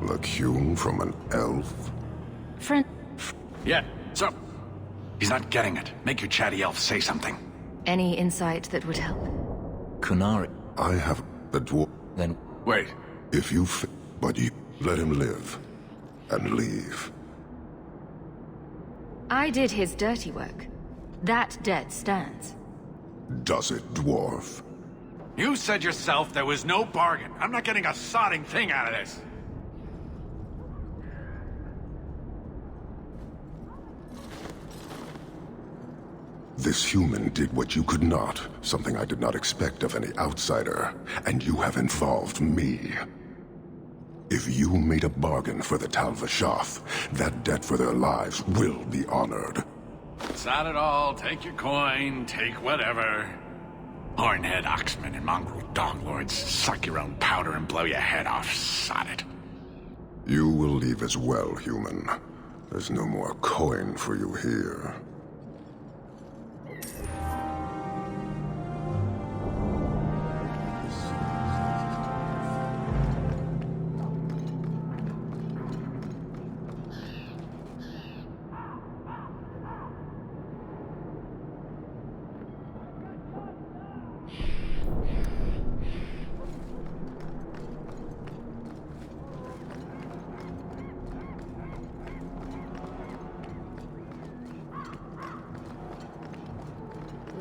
Like hewn from an elf? Friend. Yeah, so? He's not getting it. Make your chatty elf say something. Any insight that would help? Qunari. I have the dwarf. Then Wait. If you but you let him live. And leave. I did his dirty work. That debt stands. Does it, dwarf? You said yourself there was no bargain. I'm not getting a sodding thing out of this. This human did what you could not, something I did not expect of any outsider, and you have involved me. If you made a bargain for the Tal Vashath, that debt for their lives will be honored. It's not at all. Take your coin, take whatever. Hornhead oxmen and mongrel donglords, suck your own powder and blow your head off, sod it. You will leave as well, human. There's no more coin for you here.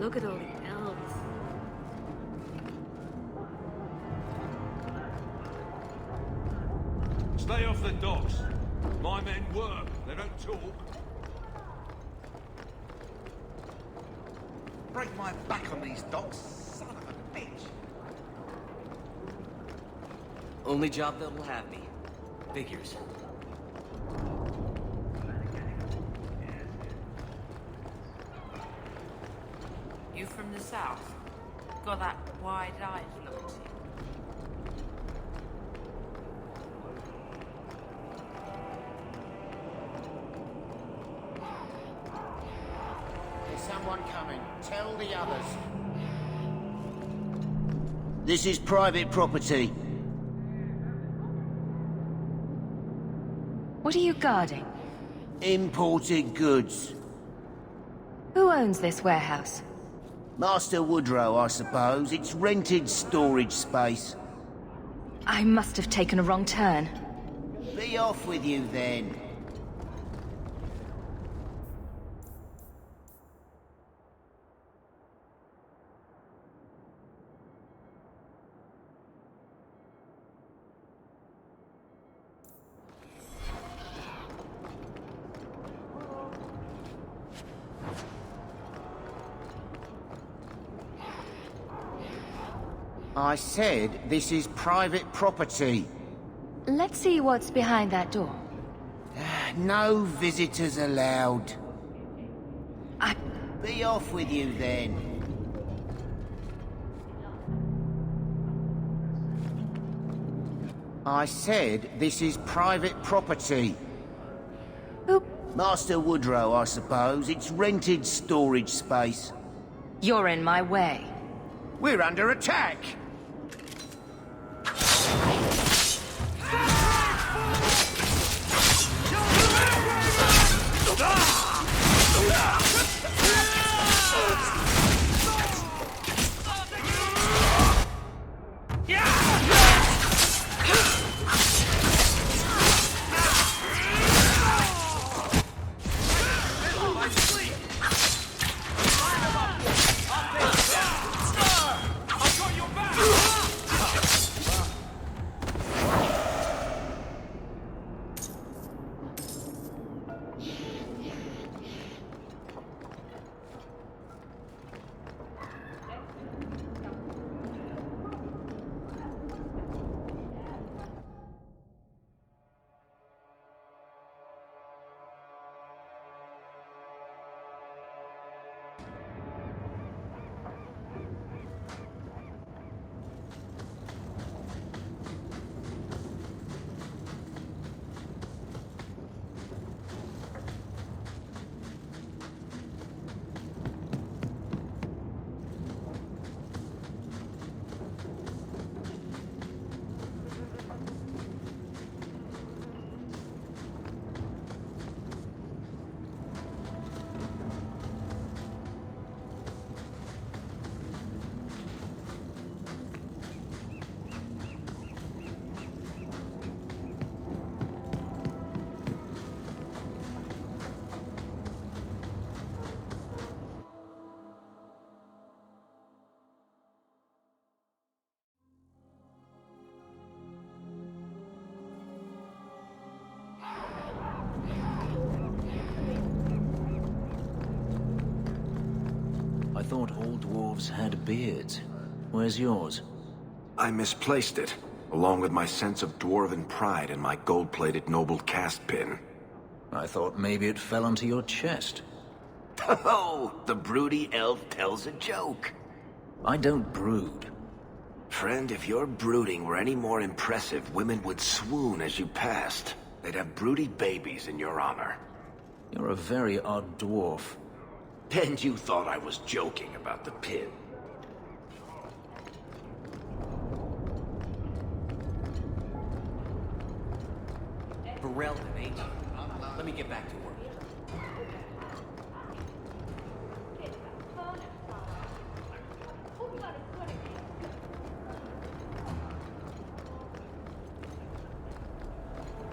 Look at all the elves. Stay off the docks. My men work, they don't talk. Break my back on these docks, son of a bitch. only job that will have me. Figures. You from the south? Got that wide-eyed look to you. There's someone coming. Tell the others. This is private property. What are you guarding? Imported goods. Who owns this warehouse? Master Woodrow, I suppose. It's rented storage space. I must have taken a wrong turn. Be off with you, then. I said this is private property. Let's see what's behind that door. No visitors allowed. I... Be off with you, then. I said this is private property. Who... Master Woodrow, I suppose. It's rented storage space. You're in my way. We're under attack! I thought all dwarves had beards. Where's yours? I misplaced it, along with my sense of dwarven pride and my gold-plated noble caste pin. I thought maybe it fell onto your chest. Oh, the broody elf tells a joke. I don't brood. Friend, if your brooding were any more impressive, women would swoon as you passed. They'd have broody babies in your honor. You're a very odd dwarf. And you thought I was joking about the pin. Ferelden, ain't you? Let me get back to work.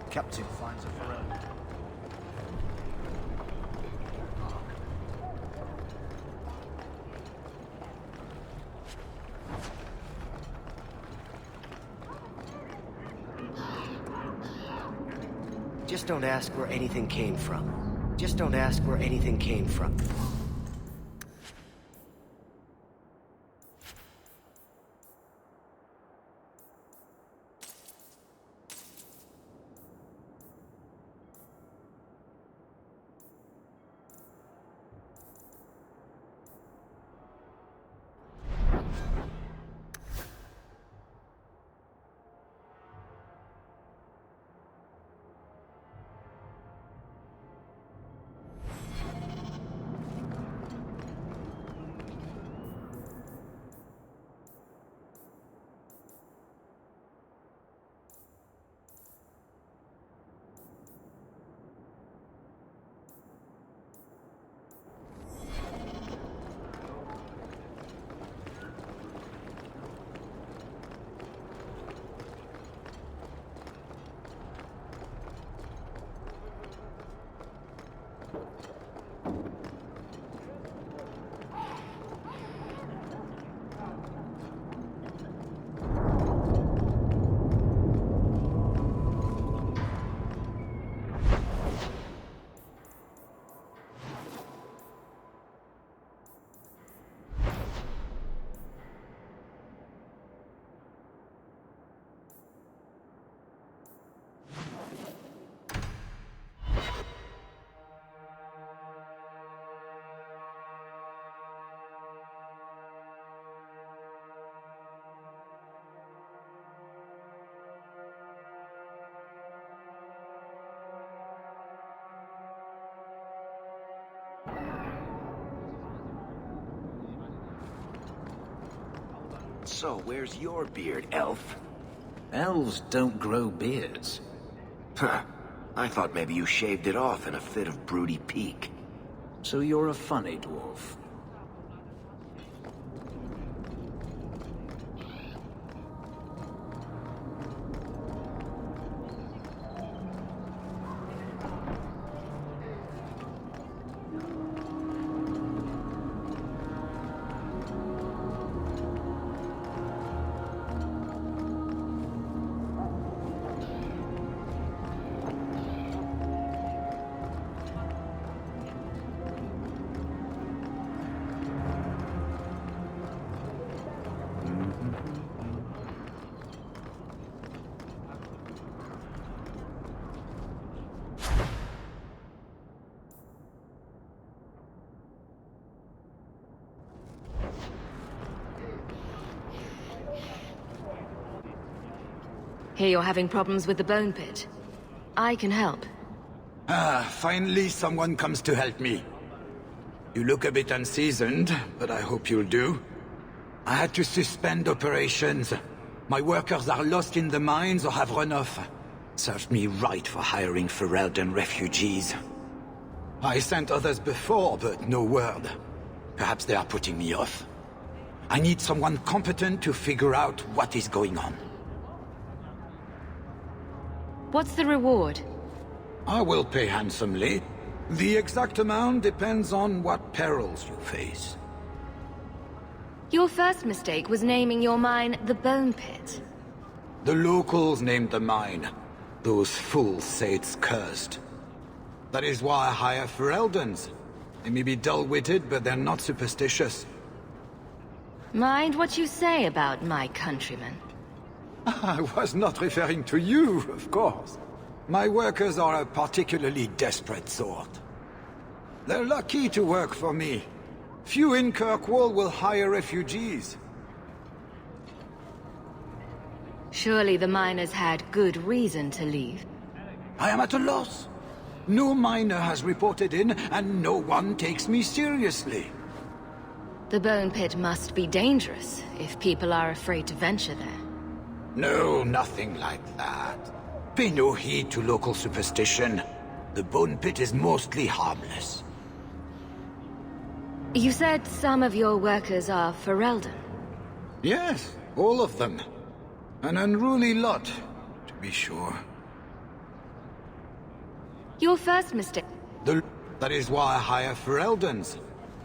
Captain finds a Ferelden. Just don't ask where anything came from. Just don't ask where anything came from. So, where's your beard, elf? Elves don't grow beards. Huh. I thought maybe you shaved it off in a fit of broody pique. So you're a funny dwarf. Hear you're having problems with the bone pit. I can help. Ah, finally someone comes to help me. You look a bit unseasoned, but I hope you'll do. I had to suspend operations. My workers are lost in the mines or have run off. Served me right for hiring Ferelden refugees. I sent others before, but no word. Perhaps they are putting me off. I need someone competent to figure out what is going on. What's the reward? I will pay handsomely. The exact amount depends on what perils you face. Your first mistake was naming your mine the Bone Pit. The locals named the mine. Those fools say it's cursed. That is why I hire Fereldens. They may be dull-witted, but they're not superstitious. Mind what you say about my countrymen. I was not referring to you, of course. My workers are a particularly desperate sort. They're lucky to work for me. Few in Kirkwall will hire refugees. Surely the miners had good reason to leave. I am at a loss. No miner has reported in, and no one takes me seriously. The bone pit must be dangerous if people are afraid to venture there. No, nothing like that. Pay no heed to local superstition. The bone pit is mostly harmless. You said some of your workers are Ferelden. Yes, all of them. An unruly lot, to be sure. Your first mistake. That is why I hire Fereldans.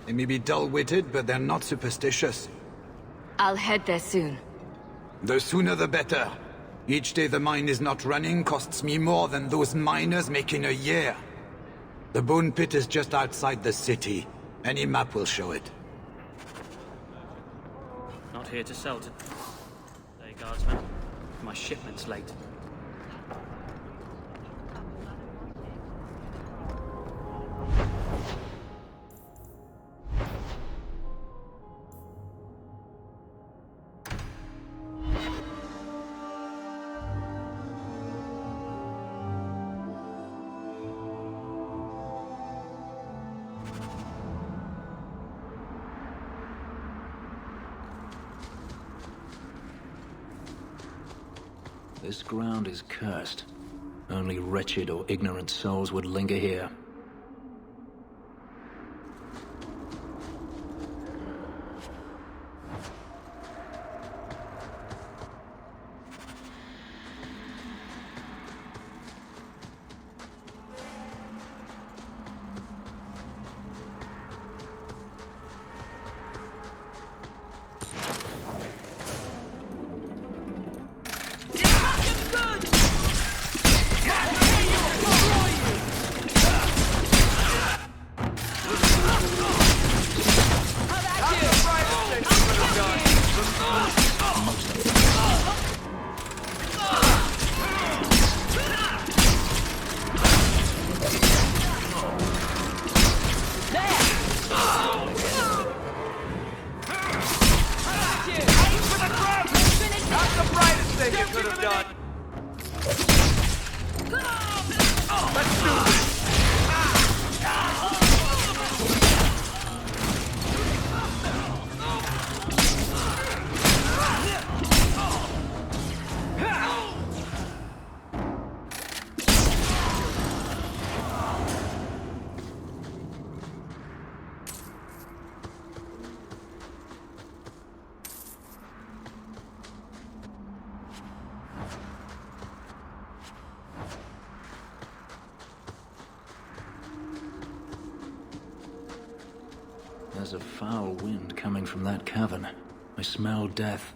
They may be dull-witted, but they're not superstitious. I'll head there soon. The sooner the better. Each day the mine is not running costs me more than those miners make in a year. The bone pit is just outside the city. Any map will show it. Not here to sell to... Hey, guardsman. My shipment's late. This ground is cursed. Only wretched or ignorant souls would linger here. There's a foul wind coming from that cavern. I smell death.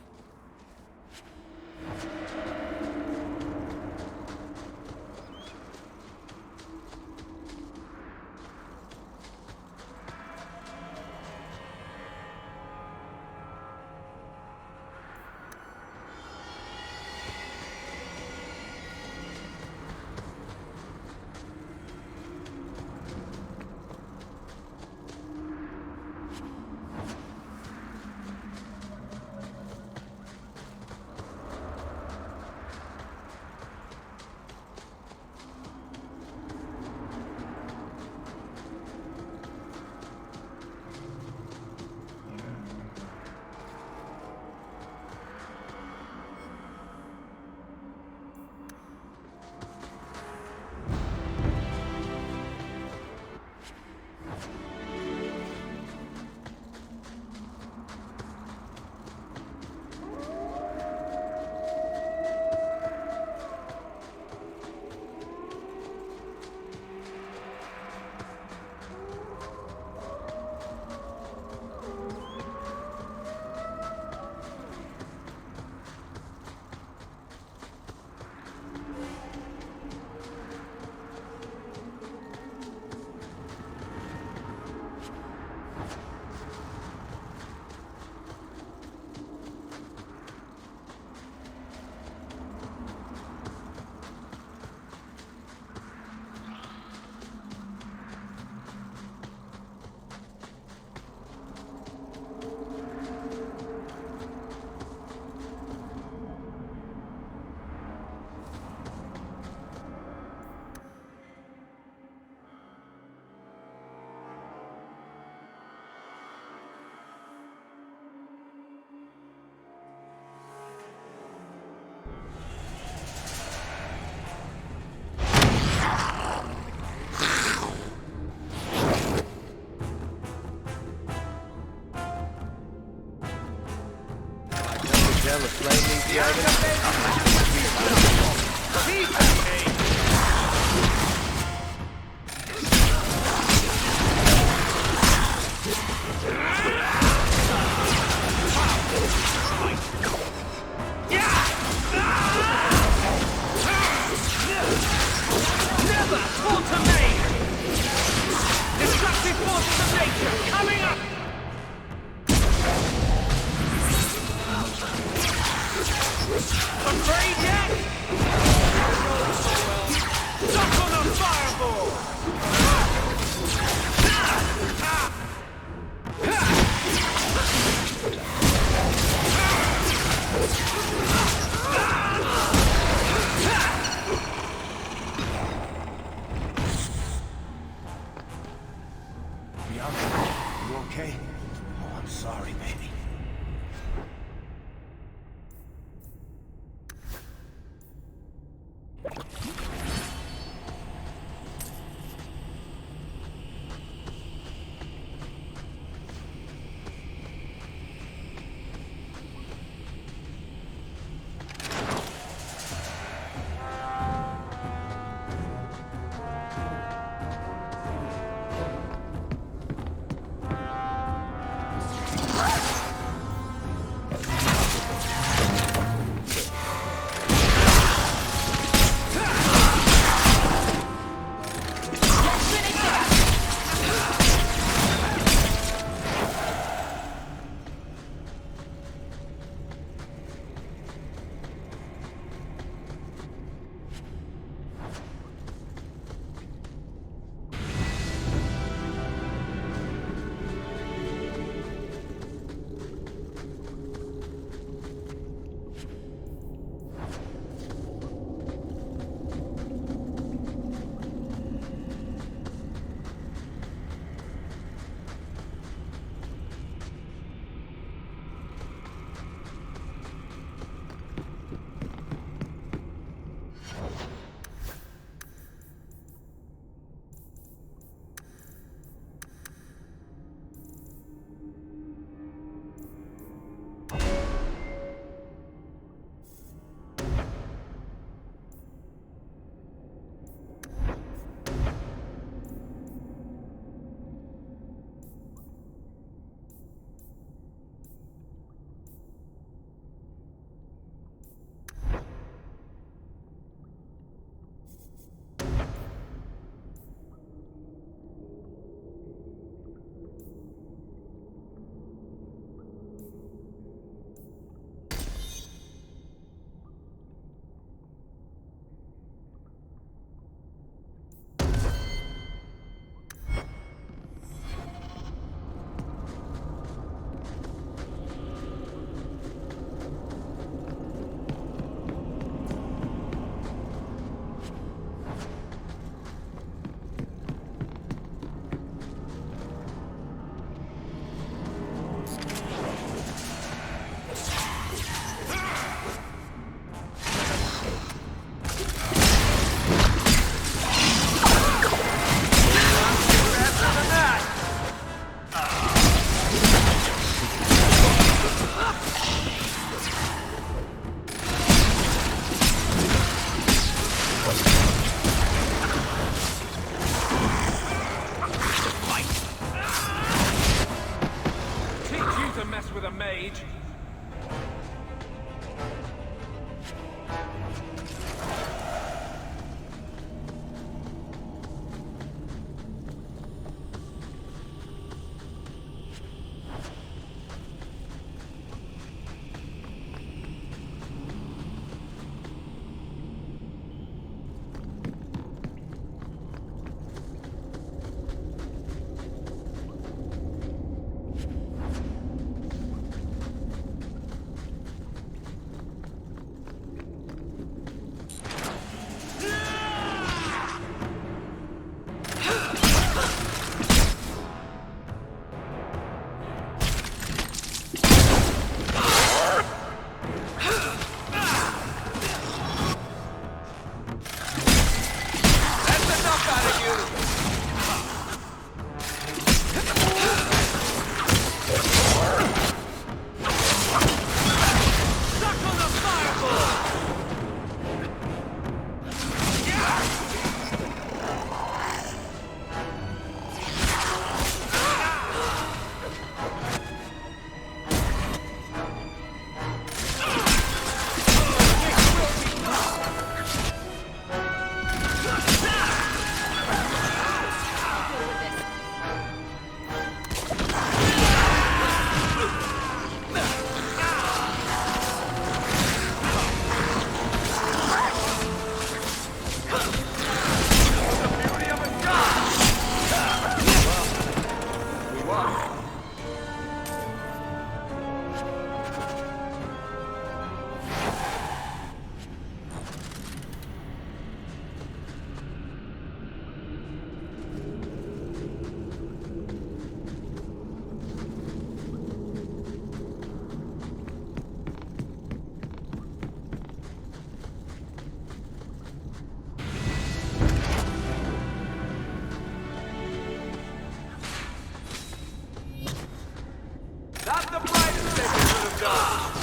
smell of flaming dragon? Never falter me! Destructive forces of nature coming up! Afraid yet? Duck on a fireball! Bianca, you okay? Oh, I'm sorry, baby. with a mage. Not the brightest they could have done.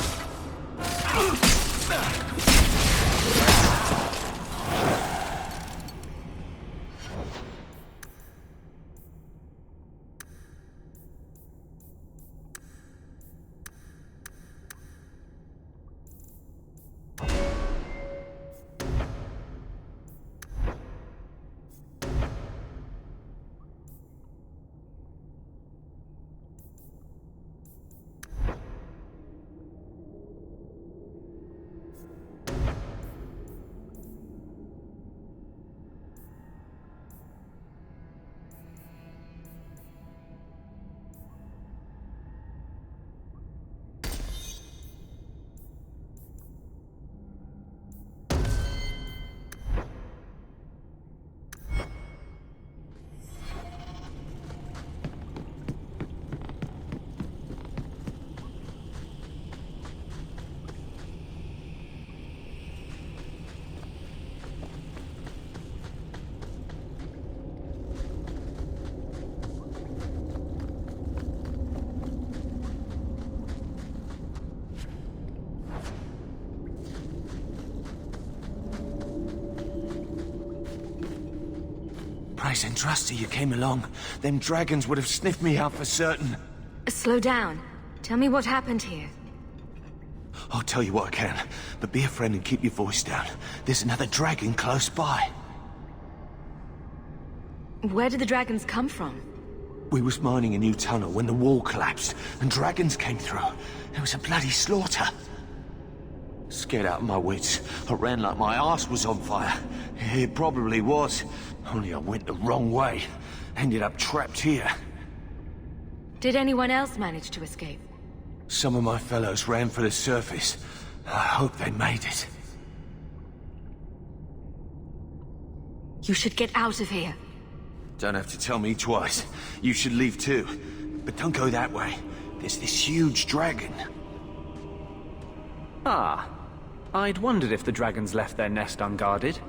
Praise and trusty you came along. Them dragons would have sniffed me out for certain. Slow down. Tell me what happened here. I'll tell you what I can, but be a friend and keep your voice down. There's another dragon close by. Where did the dragons come from? We was mining a new tunnel when the wall collapsed, and dragons came through. It was a bloody slaughter. Scared out of my wits, I ran like my arse was on fire. It probably was, only I went the wrong way. Ended up trapped here. Did anyone else manage to escape? Some of my fellows ran for the surface. I hope they made it. You should get out of here. Don't have to tell me twice. You should leave too. But don't go that way. There's this huge dragon. Ah. I'd wondered if the dragons left their nest unguarded.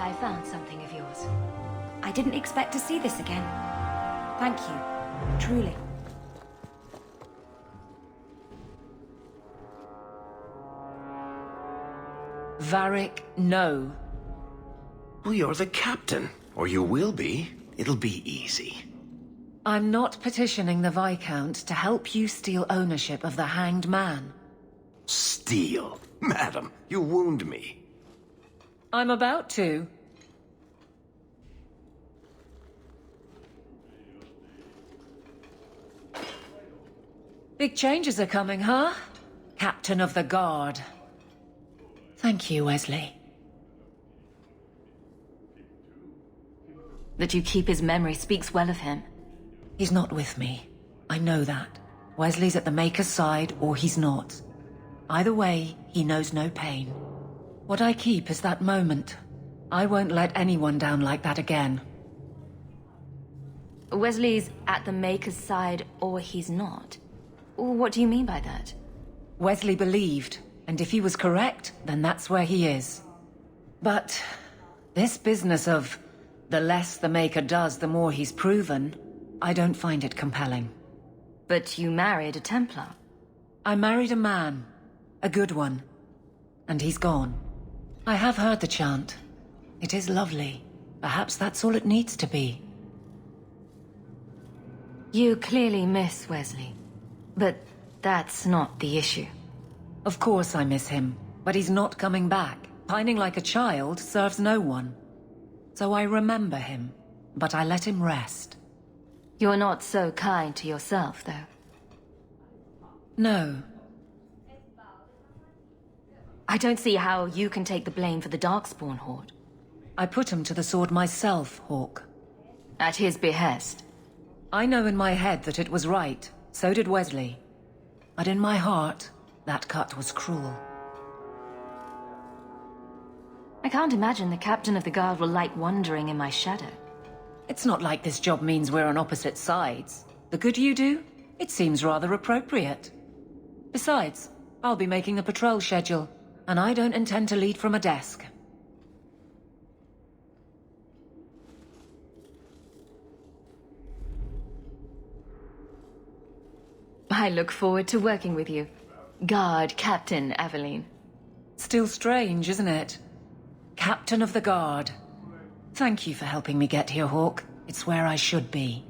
I found something of yours. I didn't expect to see this again. Thank you. Truly. Varric, no. Well, you're the captain. Or you will be. It'll be easy. I'm not petitioning the Viscount to help you steal ownership of the Hanged Man. Steal? Madam, you wound me. I'm about to. Big changes are coming, huh? Captain of the Guard. Thank you, Wesley. That you keep his memory speaks well of him. He's not with me. I know that. Wesley's at the Maker's side, or he's not. Either way, he knows no pain. What I keep is that moment. I won't let anyone down like that again. Wesley's at the Maker's side, or he's not. What do you mean by that? Wesley believed, and if he was correct, then that's where he is. But this business of the less the Maker does, the more he's proven, I don't find it compelling. But you married a Templar. I married a man. A good one. And he's gone. I have heard the chant. It is lovely. Perhaps that's all it needs to be. You clearly miss Wesley. But that's not the issue. Of course I miss him, but he's not coming back. Pining like a child serves no one. So I remember him, but I let him rest. You're not so kind to yourself, though. No. I don't see how you can take the blame for the Darkspawn Horde. I put him to the sword myself, Hawk. At his behest. I know in my head that it was right. So did Wesley. But in my heart, that cut was cruel. I can't imagine the captain of the guard will like wandering in my shadow. It's not like this job means we're on opposite sides. The good you do, it seems rather appropriate. Besides, I'll be making the patrol schedule, and I don't intend to lead from a desk. I look forward to working with you. Guard Captain Aveline. Still strange, isn't it? Captain of the Guard. Thank you for helping me get here, Hawk. It's where I should be.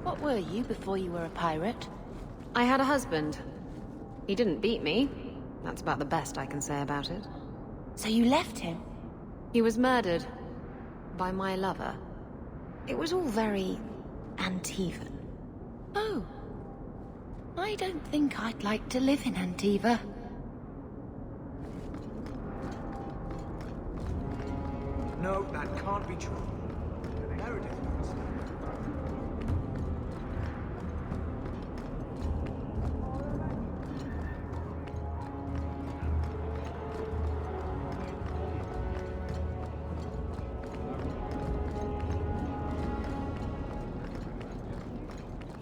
What were you before you were a pirate? I had a husband. He didn't beat me. That's about the best I can say about it. So you left him? He was murdered. By my lover. It was all very... Antivan. Oh. I don't think I'd like to live in Antiva. No, that can't be true. Meredith knows.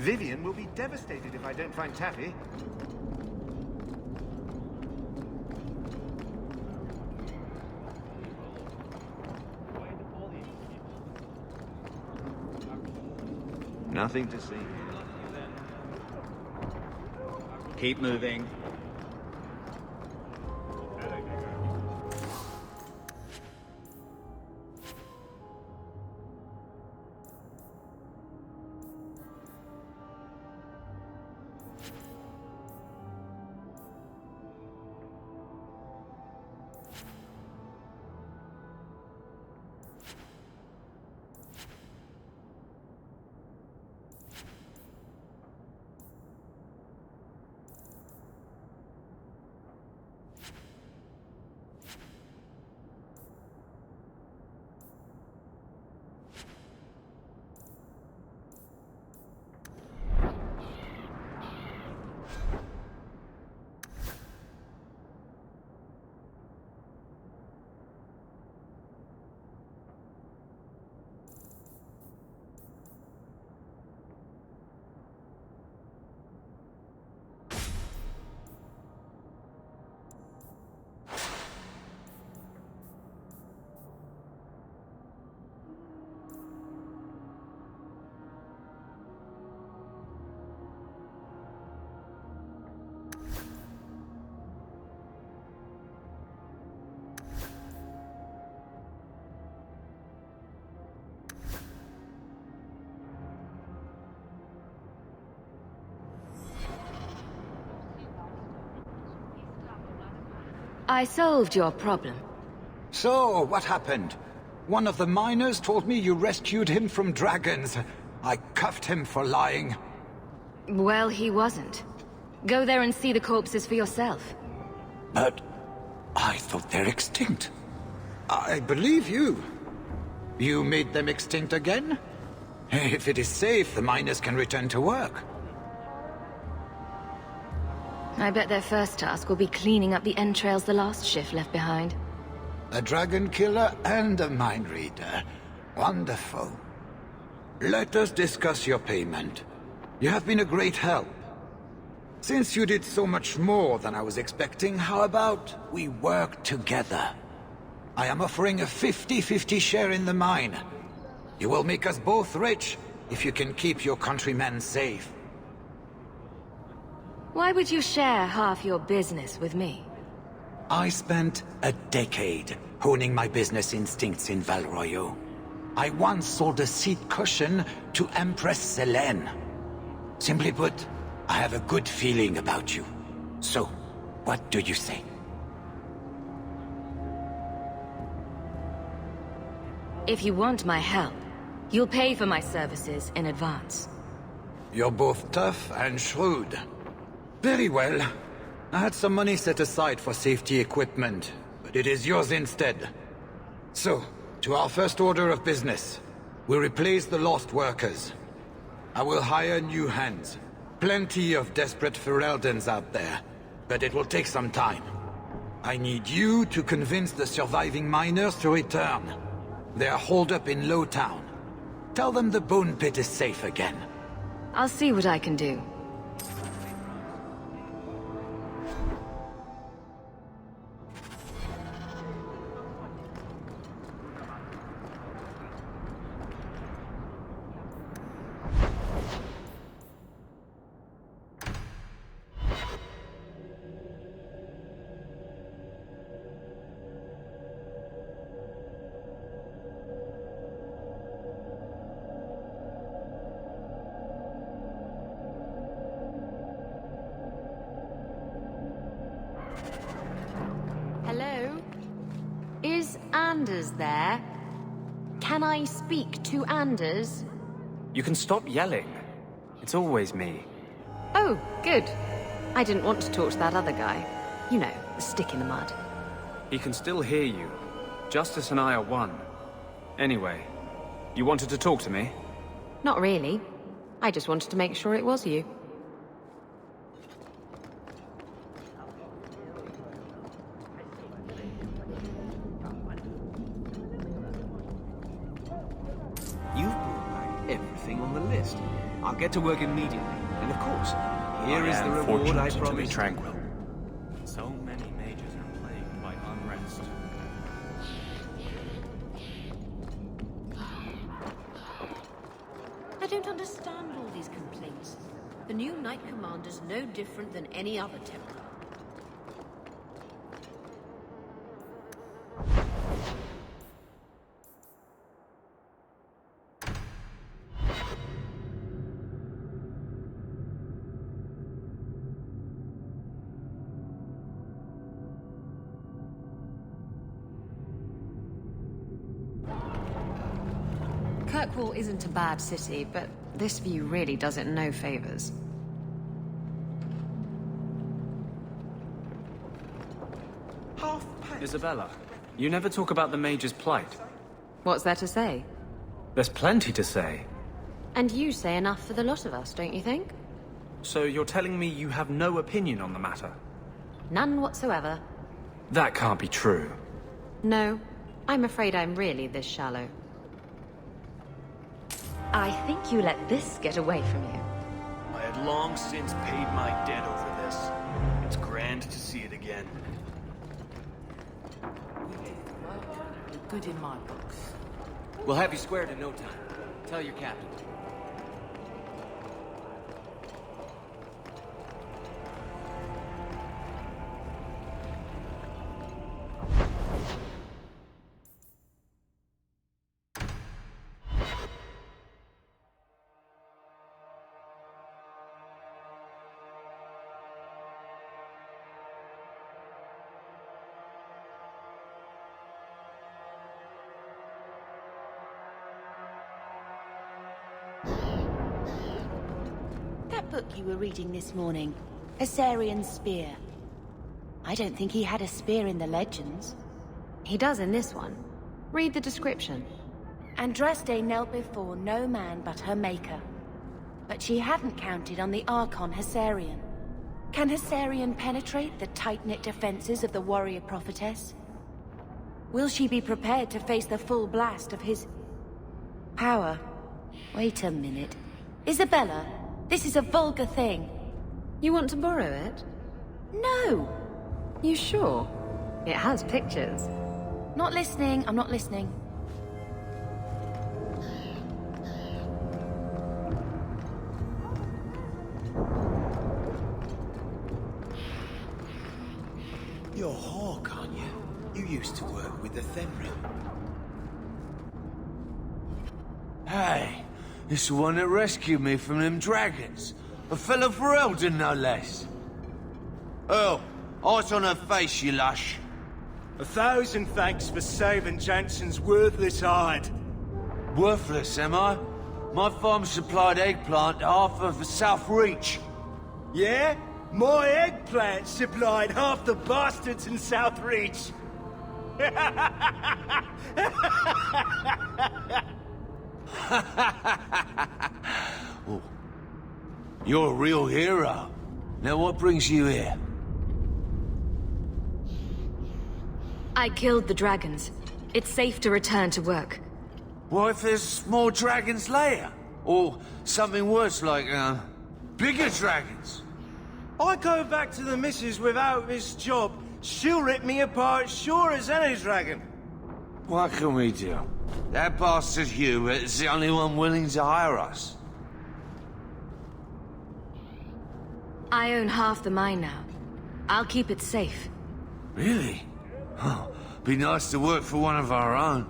Vivian will be devastated if I don't find Taffy. Nothing to see. Keep moving. I solved your problem. So, what happened? One of the miners told me you rescued him from dragons. I cuffed him for lying. Well, he wasn't. Go there and see the corpses for yourself. But I thought they're extinct. I believe you. You made them extinct again? If it is safe, the miners can return to work. I bet their first task will be cleaning up the entrails the last shift left behind. A dragon killer and a mind reader. Wonderful. Let us discuss your payment. You have been a great help. Since you did so much more than I was expecting, how about we work together? I am offering a 50-50 share in the mine. You will make us both rich if you can keep your countrymen safe. Why would you share half your business with me? I spent a decade honing my business instincts in Val Royeaux. I once sold a seat cushion to Empress Selene. Simply put, I have a good feeling about you. So, what do you say? If you want my help, you'll pay for my services in advance. You're both tough and shrewd. Very well. I had some money set aside for safety equipment, but it is yours instead. So, to our first order of business. We'll replace the lost workers. I will hire new hands. Plenty of desperate Ferelden's out there, but it will take some time. I need you to convince the surviving miners to return. They are holed up in Lowtown. Tell them the Bone Pit is safe again. I'll see what I can do. Anders there? Can I speak to Anders? You can stop yelling. It's always me. Oh, good. I didn't want to talk to that other guy. You know, the stick in the mud. He can still hear you. Justice and I are one. Anyway, you wanted to talk to me? Not really. I just wanted to make sure it was you. You've brought back everything on the list. I'll get to work immediately. And of course, here is the reward I promised. To be tranquil. So many mages are plagued by unrest. I don't understand all these complaints. The new Knight Commander's no different than any other Templar. Kirkwall isn't a bad city, but this view really does it no favors. Isabella, you never talk about the mage's plight. What's there to say? There's plenty to say. And you say enough for the lot of us, don't you think? So you're telling me you have no opinion on the matter? None whatsoever. That can't be true. No, I'm afraid I'm really this shallow. I think you let this get away from you. I had long since paid my debt over this. It's grand to see it again. You're good in my books. We'll have you squared in no time. Tell your captain. That book you were reading this morning, Assyrian Spear. I don't think he had a spear in the legends. He does in this one. Read the description. Andraste knelt before no man but her maker. But she hadn't counted on the Archon Hessarian. Can Hessarian penetrate the tight-knit defenses of the warrior prophetess? Will she be prepared to face the full blast of his power? Wait a minute. Isabella, this is a vulgar thing. You want to borrow it? No! You sure? It has pictures. Not listening, I'm not listening. You're Hawk, aren't you? You used to work with the Templar. Hey, this the one that rescued me from them dragons. A fellow for Eldon, no less. Oh, eyes on her face, you lush. 1,000 thanks for saving Jansen's worthless hide. Worthless, am I? My farm supplied eggplant to half of the South Reach. Yeah? My eggplant supplied half the bastards in South Reach. Oh, you're a real hero. Now what brings you here? I killed the dragons. It's safe to return to work. What if there's more dragons later? Or something worse like, bigger dragons? I go back to the missus without this job. She'll rip me apart sure as any dragon. What can we do? That bastard Hubert is the only one willing to hire us. I own half the mine now. I'll keep it safe. Really? Oh, be nice to work for one of our own.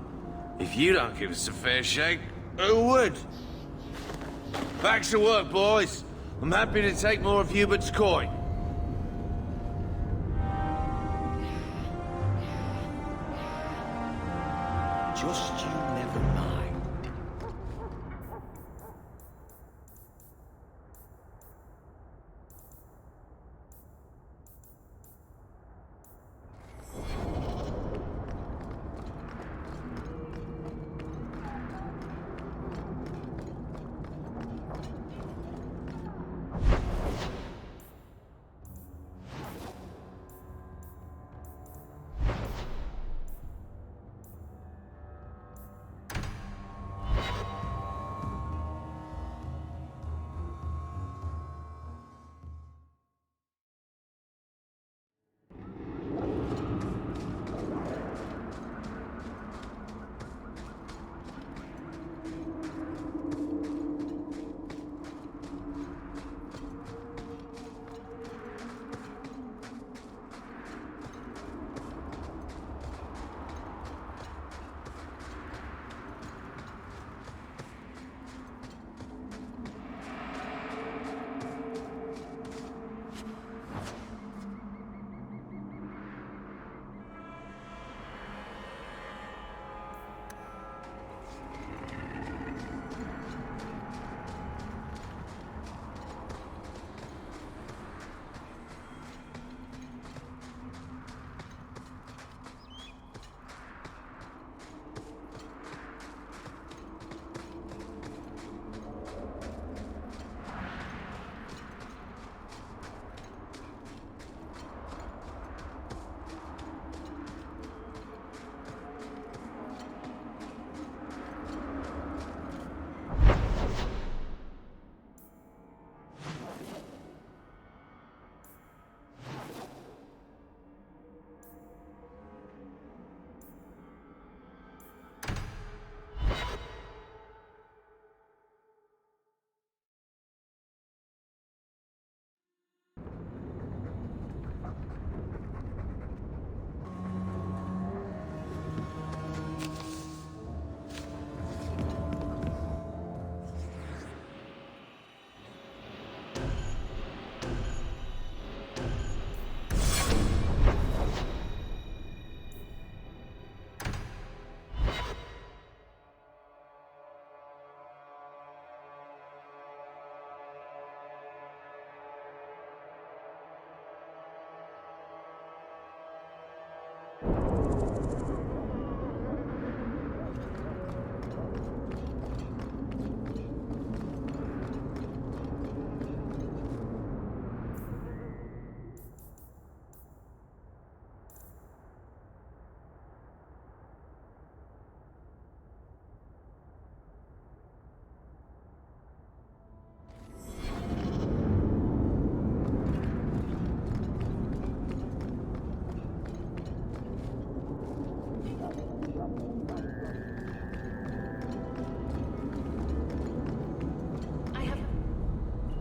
If you don't give us a fair shake, who would? Back to work, boys. I'm happy to take more of Hubert's coin. Just you never mind.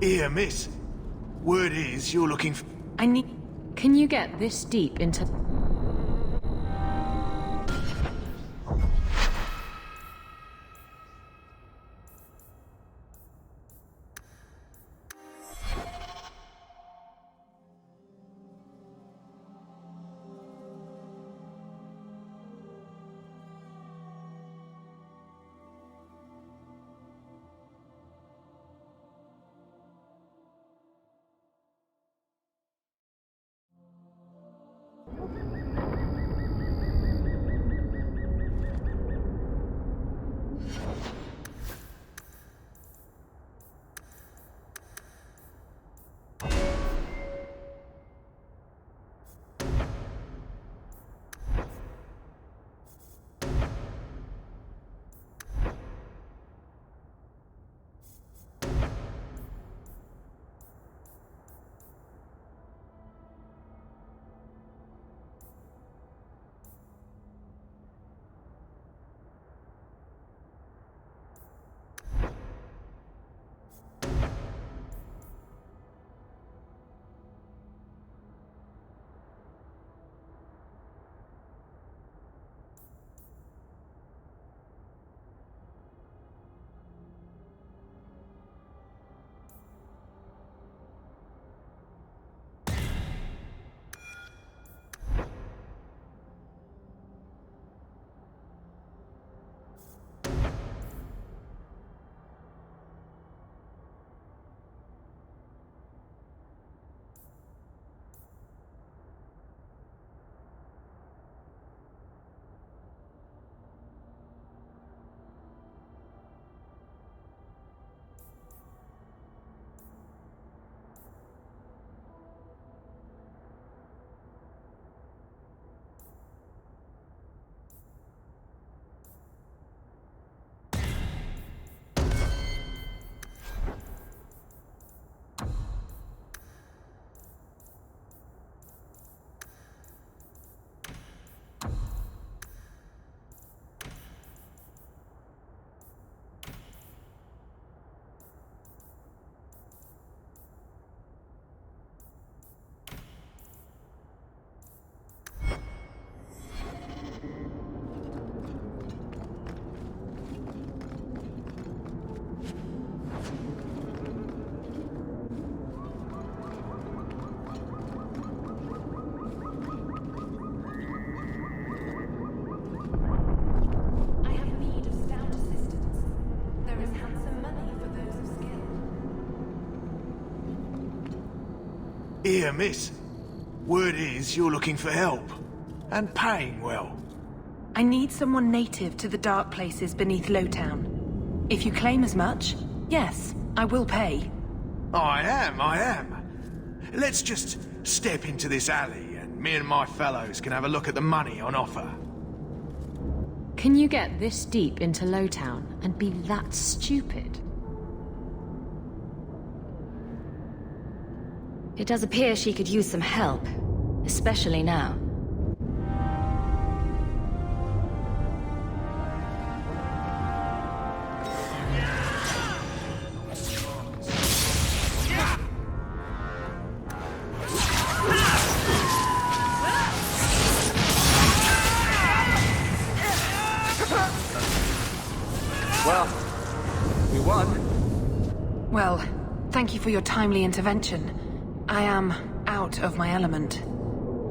Here, miss. Word is you're looking for... I need... Can you get this deep into... Here, miss. Word is you're looking for help. And paying well. I need someone native to the dark places beneath Lowtown. If you claim as much, yes, I will pay. I am. Let's just step into this alley and me and my fellows can have a look at the money on offer. Can you get this deep into Lowtown and be that stupid? It does appear she could use some help, especially now. Well, we won. Well, thank you for your timely intervention. I am out of my element.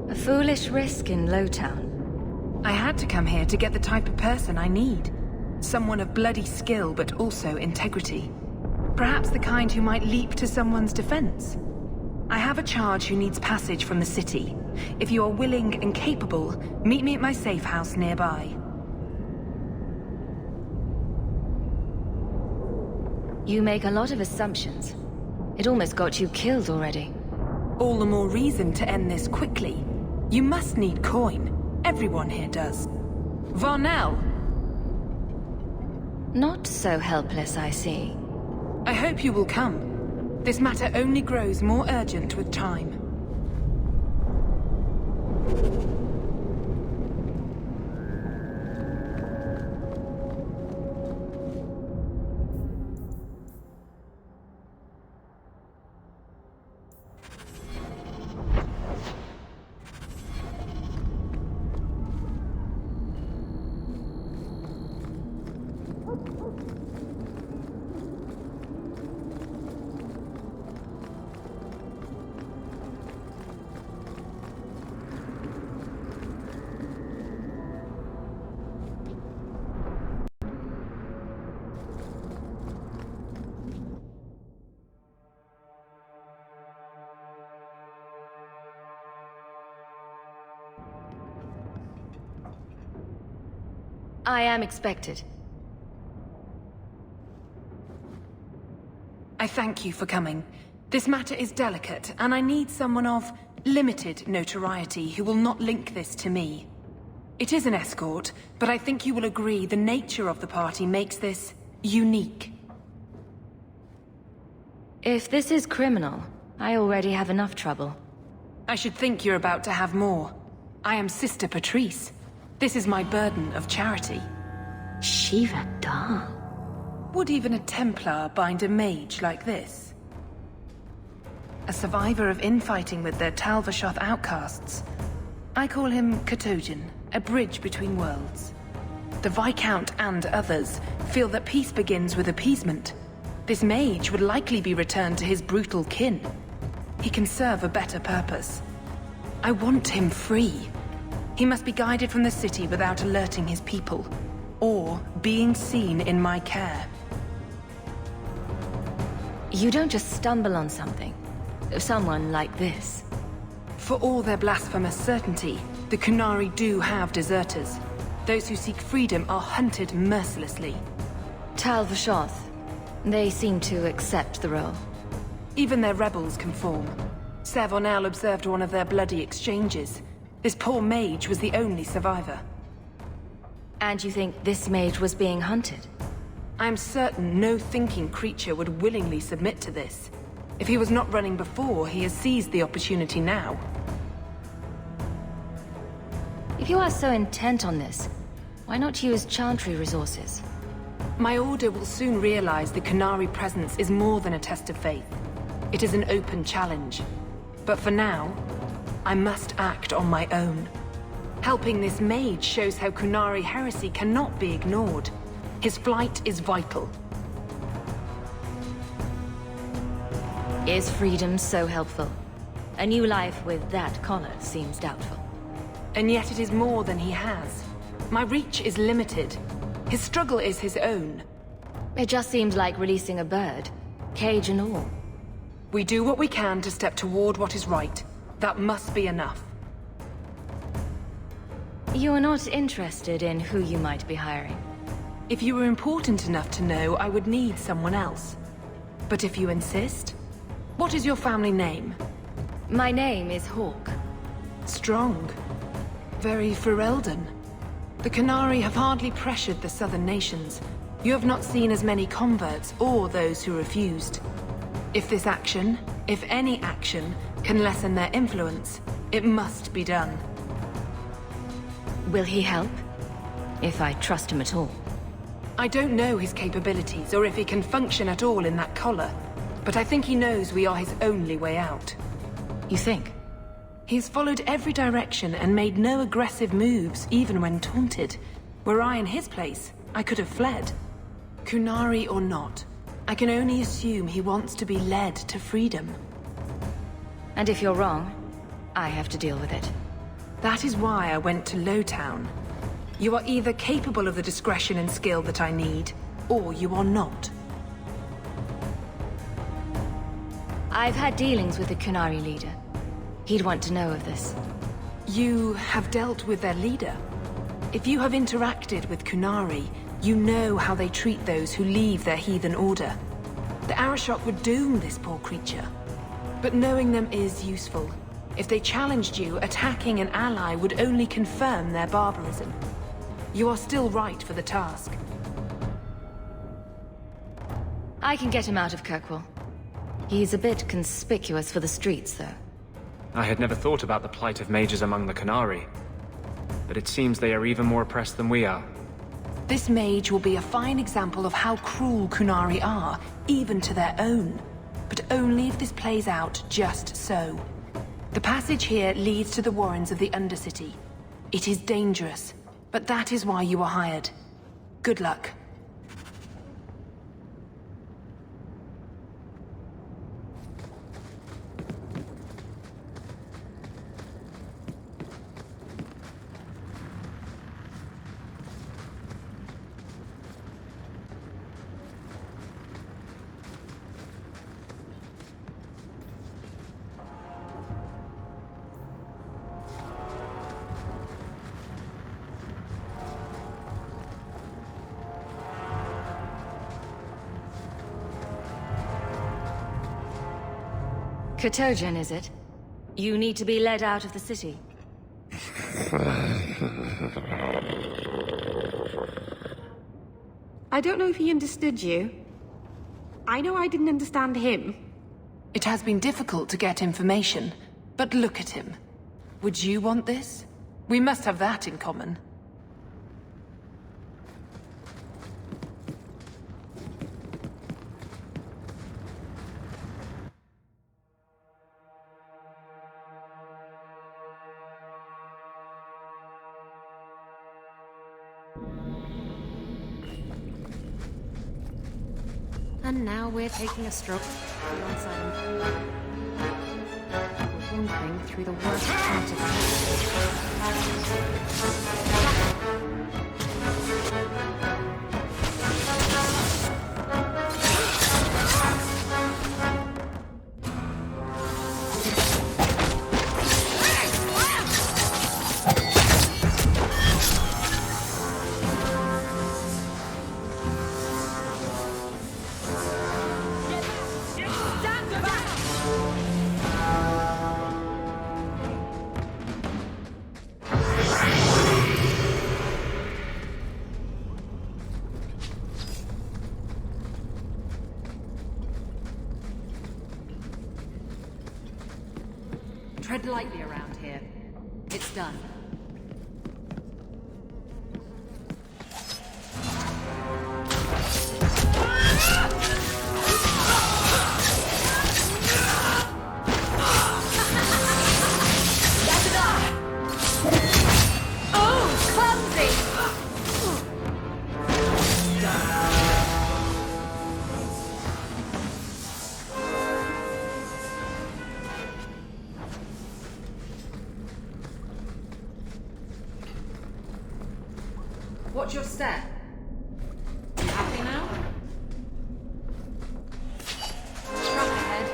A foolish risk in Lowtown. I had to come here to get the type of person I need. Someone of bloody skill, but also integrity. Perhaps the kind who might leap to someone's defense. I have a charge who needs passage from the city. If you are willing and capable, meet me at my safe house nearby. You make a lot of assumptions. It almost got you killed already. All the more reason to end this quickly. You must need coin. Everyone here does. Varnell! Not so helpless, I see. I hope you will come. This matter only grows more urgent with time. I am expected. I thank you for coming. This matter is delicate, and I need someone of limited notoriety who will not link this to me. It is an escort, but I think you will agree the nature of the party makes this unique. If this is criminal, I already have enough trouble. I should think you're about to have more. I am Sister Patrice. This is my burden of charity. Shiva Da. Would even a Templar bind a mage like this? A survivor of infighting with their Talvashoth outcasts. I call him Katojan, a bridge between worlds. The Viscount and others feel that peace begins with appeasement. This mage would likely be returned to his brutal kin. He can serve a better purpose. I want him free. He must be guided from the city without alerting his people, or being seen in my care. You don't just stumble on something. Someone like this. For all their blasphemous certainty, the Qunari do have deserters. Those who seek freedom are hunted mercilessly. Talvashoth. They seem to accept the role. Even their rebels conform. Savonel observed one of their bloody exchanges. This poor mage was the only survivor. And you think this mage was being hunted? I am certain no thinking creature would willingly submit to this. If he was not running before, he has seized the opportunity now. If you are so intent on this, why not use Chantry resources? My order will soon realize the Qunari presence is more than a test of faith. It is an open challenge. But for now, I must act on my own. Helping this mage shows how Qunari heresy cannot be ignored. His flight is vital. Is freedom so helpful? A new life with that collar seems doubtful. And yet it is more than he has. My reach is limited. His struggle is his own. It just seems like releasing a bird, cage and all. We do what we can to step toward what is right. That must be enough. You are not interested in who you might be hiring? If you were important enough to know, I would need someone else. But if you insist... What is your family name? My name is Hawk. Strong. Very Ferelden. The Qunari have hardly pressured the southern nations. You have not seen as many converts or those who refused. If this action, if any action, can lessen their influence, it must be done. Will he help? If I trust him at all. I don't know his capabilities, or if he can function at all in that collar. But I think he knows we are his only way out. You think? He's followed every direction and made no aggressive moves, even when taunted. Were I in his place, I could have fled. Qunari or not, I can only assume he wants to be led to freedom. And if you're wrong, I have to deal with it. That is why I went to Lowtown. You are either capable of the discretion and skill that I need, or you are not. I've had dealings with the Qunari leader. He'd want to know of this. You have dealt with their leader? If you have interacted with Qunari, you know how they treat those who leave their heathen order. The Arashok would doom this poor creature. But knowing them is useful. If they challenged you, attacking an ally would only confirm their barbarism. You are still right for the task. I can get him out of Kirkwall. He's a bit conspicuous for the streets, though. I had never thought about the plight of mages among the Qunari. But it seems they are even more oppressed than we are. This mage will be a fine example of how cruel Qunari are, even to their own. But only if this plays out just so. The passage here leads to the warrens of the Undercity. It is dangerous, but that is why you are hired. Good luck. Katojan, is it? You need to be led out of the city. I don't know if he understood you. I know I didn't understand him. It has been difficult to get information, but look at him. Would you want this? We must have that in common. And now we're taking a stroll alongside wandering through the worst part of Tread lightly around here. It's done. Watch your step. You happy now? Strap ahead.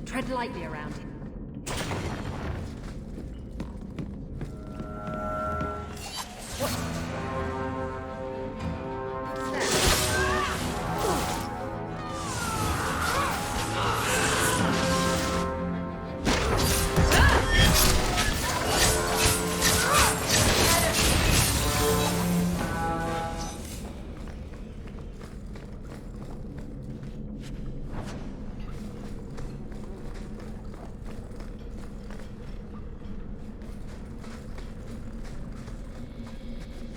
Tread lightly around him.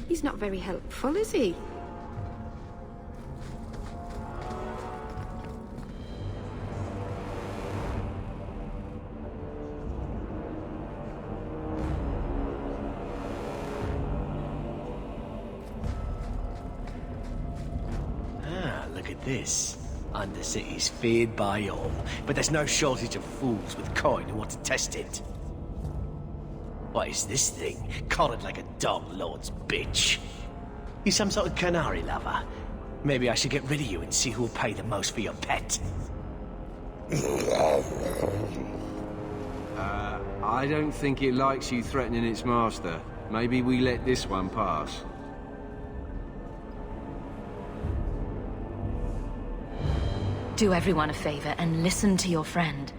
He's not very helpful, is he? Look at this. Undercity's feared by all, but there's no shortage of fools with coin who want to test it. What is this thing? Collared like a dog lord's bitch. You some sort of Qunari lover? Maybe I should get rid of you and see who'll pay the most for your pet. I don't think it likes you threatening its master. Maybe we let this one pass. Do everyone a favor and listen to your friend.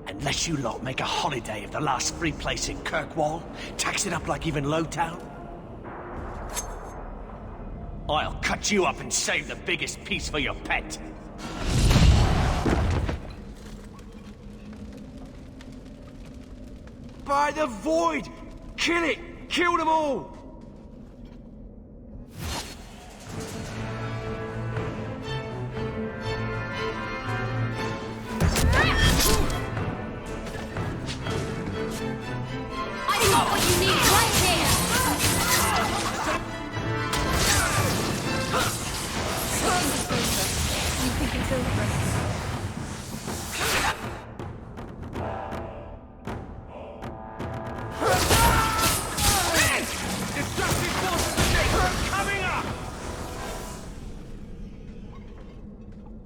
Unless you lot make a holiday of the last free place in Kirkwall, tax it up like even Lowtown, I'll cut you up and save the biggest piece for your pet. By the void! Kill it! Kill them all!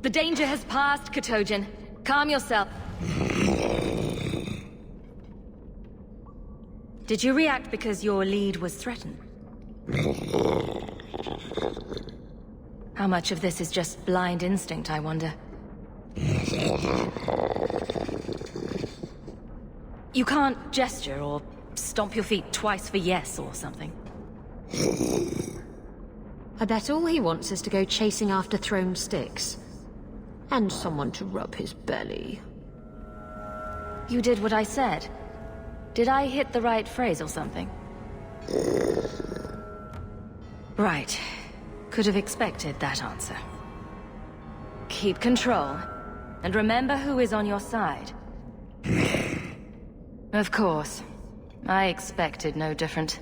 The danger has passed, Katojan. Calm yourself. Did you react because your lead was threatened? How much of this is just blind instinct, I wonder? You can't gesture or stomp your feet twice for yes or something. I bet all he wants is to go chasing after thrown sticks. And someone to rub his belly. You did what I said. Did I hit the right phrase or something? Right. Could have expected that answer. Keep control, and remember who is on your side. Of course. I expected no different.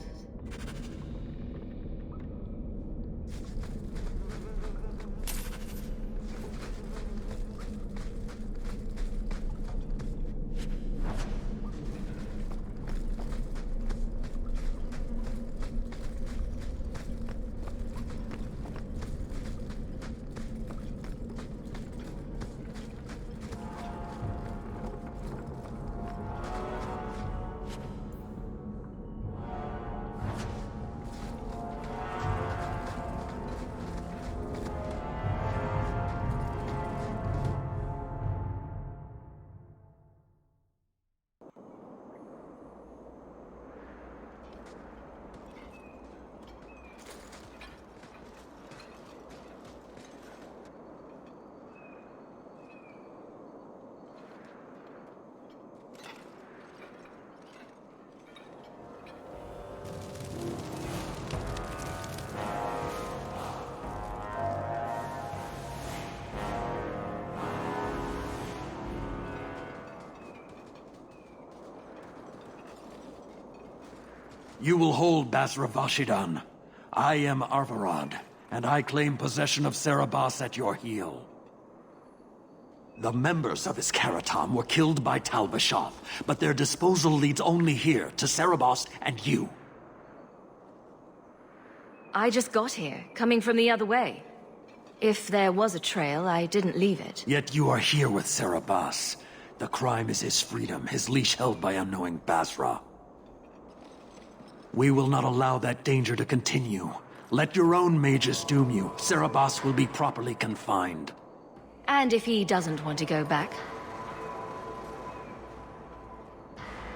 You will hold Basra Vashidan. I am Arvarad, and I claim possession of Serabas at your heel. The members of Iskaratam were killed by Tal Bashath, but their disposal leads only here, to Serabas and you. I just got here, coming from the other way. If there was a trail, I didn't leave it. Yet you are here with Serabas. The crime is his freedom, his leash held by unknowing Basra. We will not allow that danger to continue. Let your own mages doom you. Cerebas will be properly confined. And if he doesn't want to go back?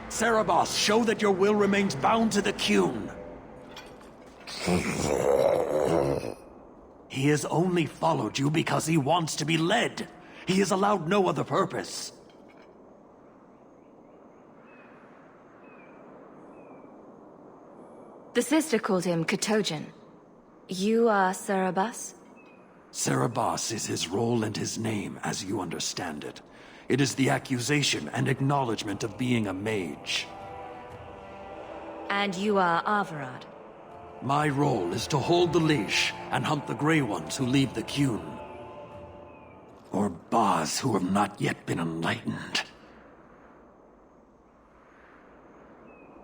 Cerebas, show that your will remains bound to the Qun. He has only followed you because he wants to be led. He has allowed no other purpose. The sister called him Katojan. You are Cerebas? Cerebas is his role and his name, as you understand it. It is the accusation and acknowledgement of being a mage. And you are Averard? My role is to hold the leash and hunt the Grey Ones who leave the Qun. Or Baz who have not yet been enlightened.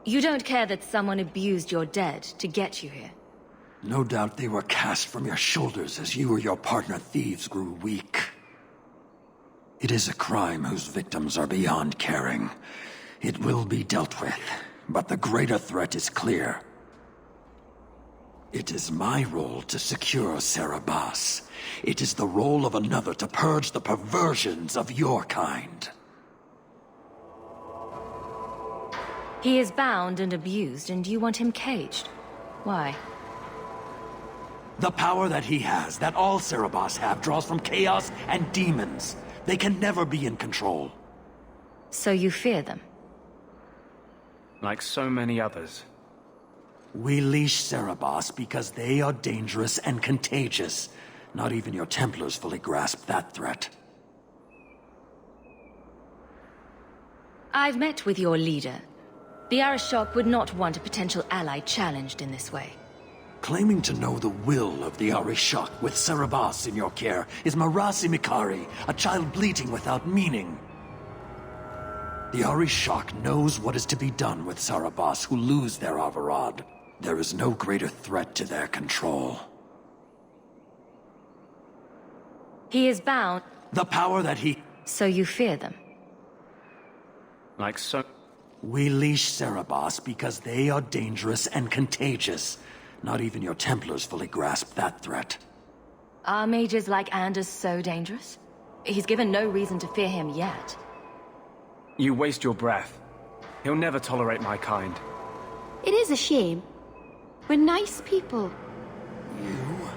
You don't care that someone abused your dead to get you here? No doubt they were cast from your shoulders as you or your partner thieves grew weak. It is a crime whose victims are beyond caring. It will be dealt with, but the greater threat is clear. It is my role to secure Cerebas. It is the role of another to purge the perversions of your kind. He is bound and abused, and you want him caged. Why? The power that he has, that all Cerebas have, draws from chaos and demons. They can never be in control. So you fear them? Like so many others. We leash Cerebas because they are dangerous and contagious. Not even your Templars fully grasp that threat. I've met with your leader. The Arishok would not want a potential ally challenged in this way. Claiming to know the will of the Arishok with Cerebas in your care is Marasi Mikari, a child bleating without meaning. The Arishok knows what is to be done with Cerebas who lose their Averad. There is no greater threat to their control. He is bound. The power that he... So you fear them? Like so... We leash Cerebas because they are dangerous and contagious. Not even your Templars fully grasp that threat. Are mages like Anders so dangerous? He's given no reason to fear him yet. You waste your breath. He'll never tolerate my kind. It is a shame. We're nice people. You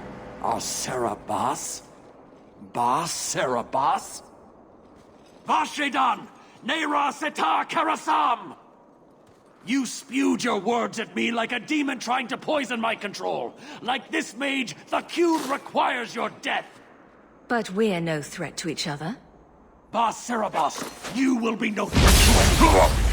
are Cerebas? Bas Cerebas? Vashedan! Neira Setar Karasam! You spewed your words at me like a demon trying to poison my control. Like this mage, the Qun requires your death. But we're no threat to each other. Bas Cerebas, you will be no threat to anyone.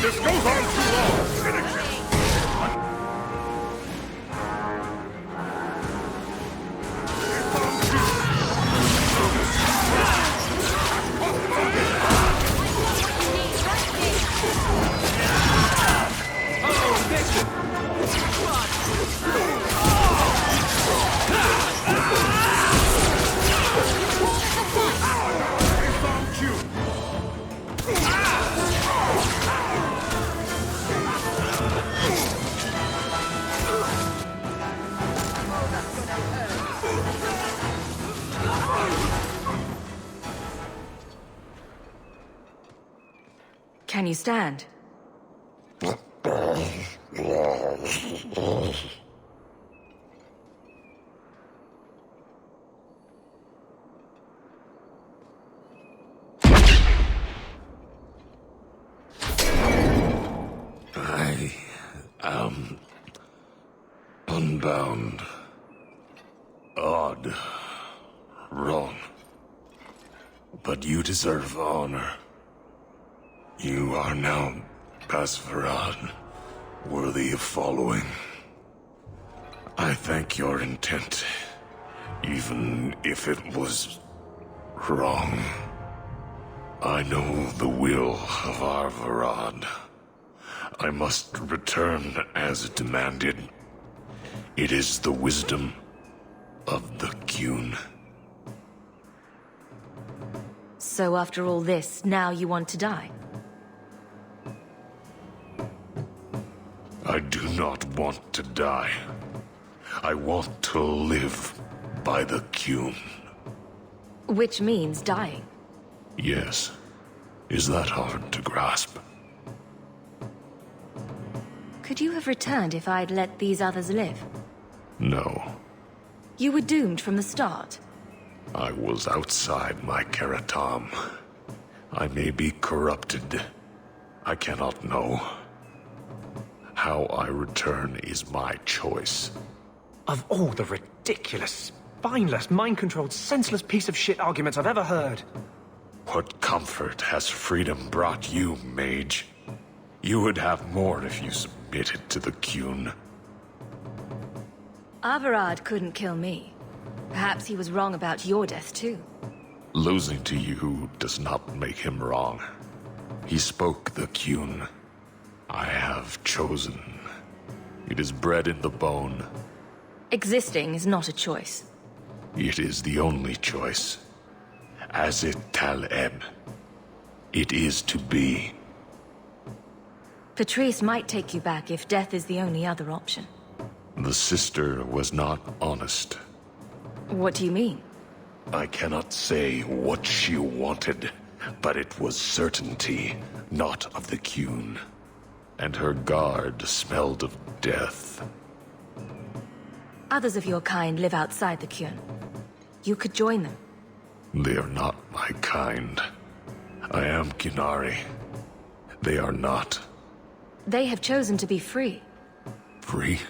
This goes on too long! Finish him! Can you stand? I am unbound. Odd. Wrong. But you deserve honor. You are now Basvarad, worthy of following. I thank your intent, even if it was wrong. I know the will of Arvarad. I must return as demanded. It is the wisdom of the Qun. So after all this, now you want to die? I do not want to die. I want to live by the Qun. Which means dying. Yes. Is that hard to grasp? Could you have returned if I'd let these others live? No. You were doomed from the start. I was outside my Karatam. I may be corrupted. I cannot know. How I return is my choice. Of all the ridiculous, spineless, mind-controlled, senseless piece of shit arguments I've ever heard. What comfort has freedom brought you, mage? You would have more if you submitted to the Qun. Arvarad couldn't kill me. Perhaps he was wrong about your death, too. Losing to you does not make him wrong. He spoke the Qun. I have chosen. It is bred in the bone. Existing is not a choice. It is the only choice. As it Taleb. It is to be. Patrice might take you back if death is the only other option. The sister was not honest. What do you mean? I cannot say what she wanted, but it was certainty, not of the Qun. And her guard smelled of death. Others of your kind live outside the Qun. You could join them. They are not my kind. I am Qunari. They are not. They have chosen to be free. Free?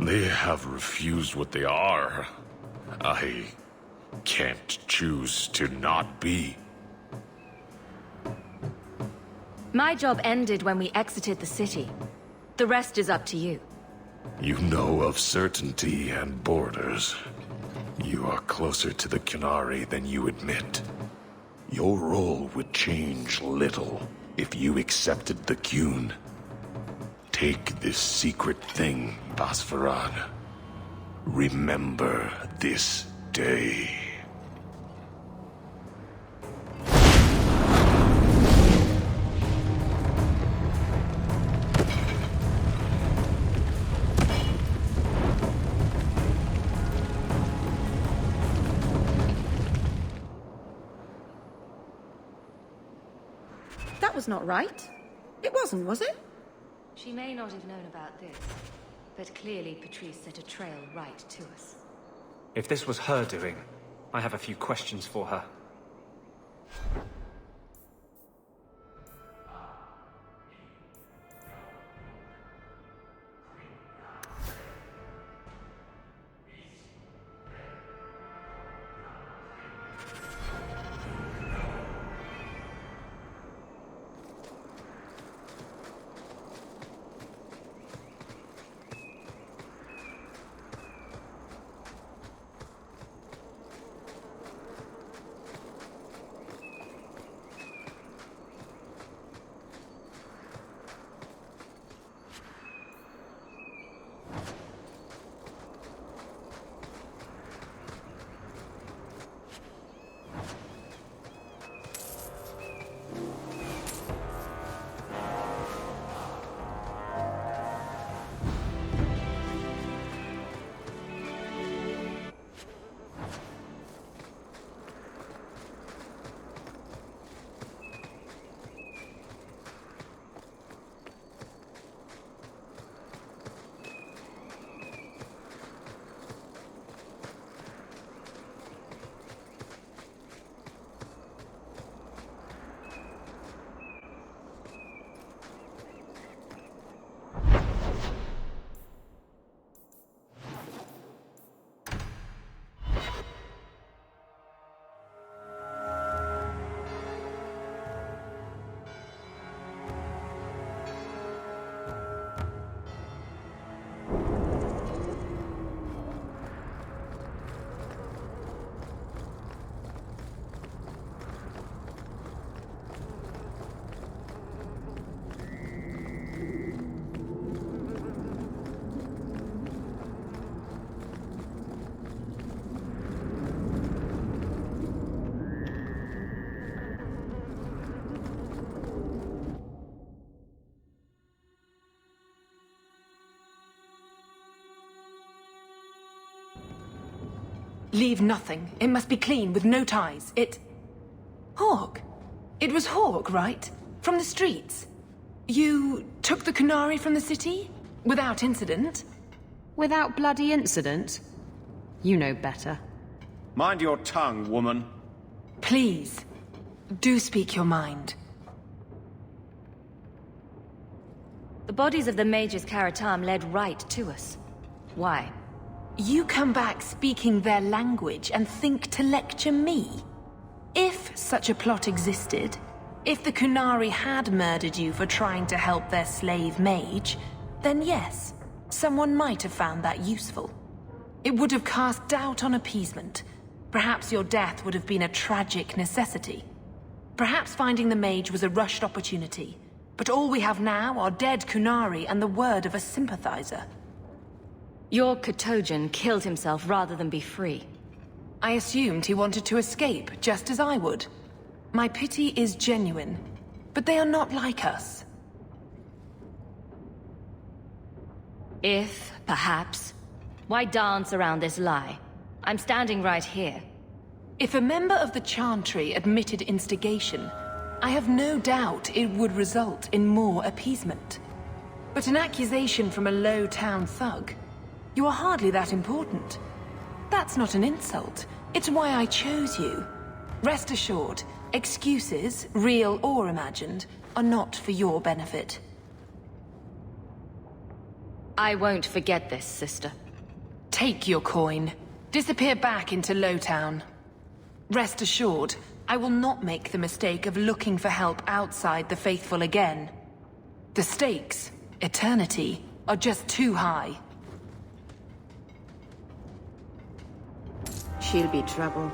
They have refused what they are. I can't choose to not be. My job ended when we exited the city. The rest is up to you. You know of certainty and borders. You are closer to the Qunari than you admit. Your role would change little if you accepted the Qun. Take this secret thing, Basvarad. Remember this day. That was not right. It wasn't, was it? She may not have known about this, but clearly Patrice set a trail right to us. If this was her doing, I have a few questions for her. Leave nothing. It must be clean, with no ties. Hawk. It was Hawk, right? From the streets. You took the Qunari from the city? Without incident? Without bloody incident? You know better. Mind your tongue, woman. Please, do speak your mind. The bodies of the mages Karatam led right to us. Why? You come back speaking their language and think to lecture me? If such a plot existed, if the Qunari had murdered you for trying to help their slave mage, then yes, someone might have found that useful. It would have cast doubt on appeasement. Perhaps your death would have been a tragic necessity. Perhaps finding the mage was a rushed opportunity. But all we have now are dead Qunari and the word of a sympathizer. Your Katojan killed himself rather than be free. I assumed he wanted to escape, just as I would. My pity is genuine, but they are not like us. If, perhaps, why dance around this lie? I'm standing right here. If a member of the Chantry admitted instigation, I have no doubt it would result in more appeasement. But an accusation from a low-town thug? You are hardly that important. That's not an insult. It's why I chose you. Rest assured, excuses, real or imagined, are not for your benefit. I won't forget this, sister. Take your coin. Disappear back into Lowtown. Rest assured, I will not make the mistake of looking for help outside the faithful again. The stakes, eternity, are just too high. She'll be trouble.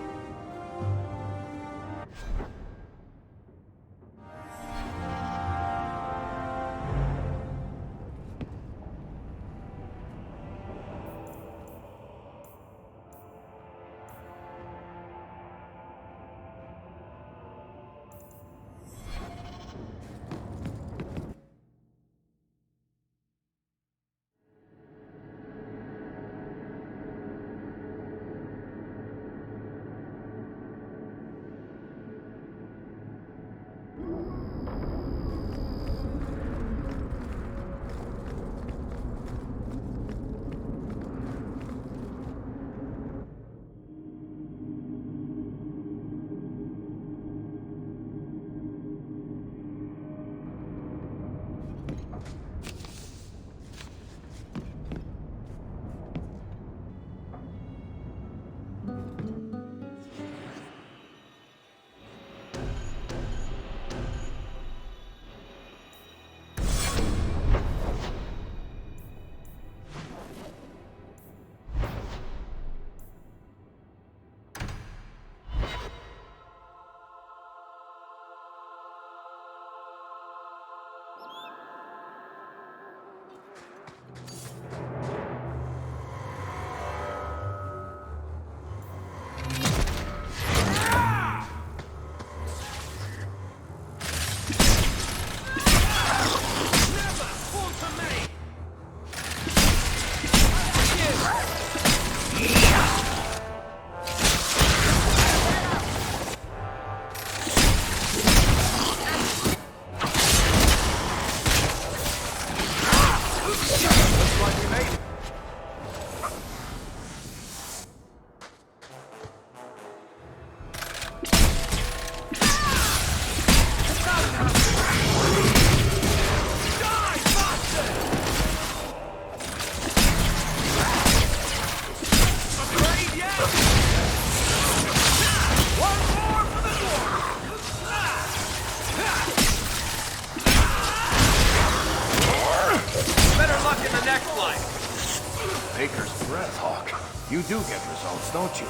Baker's breath, Hawk. You do get results, don't you?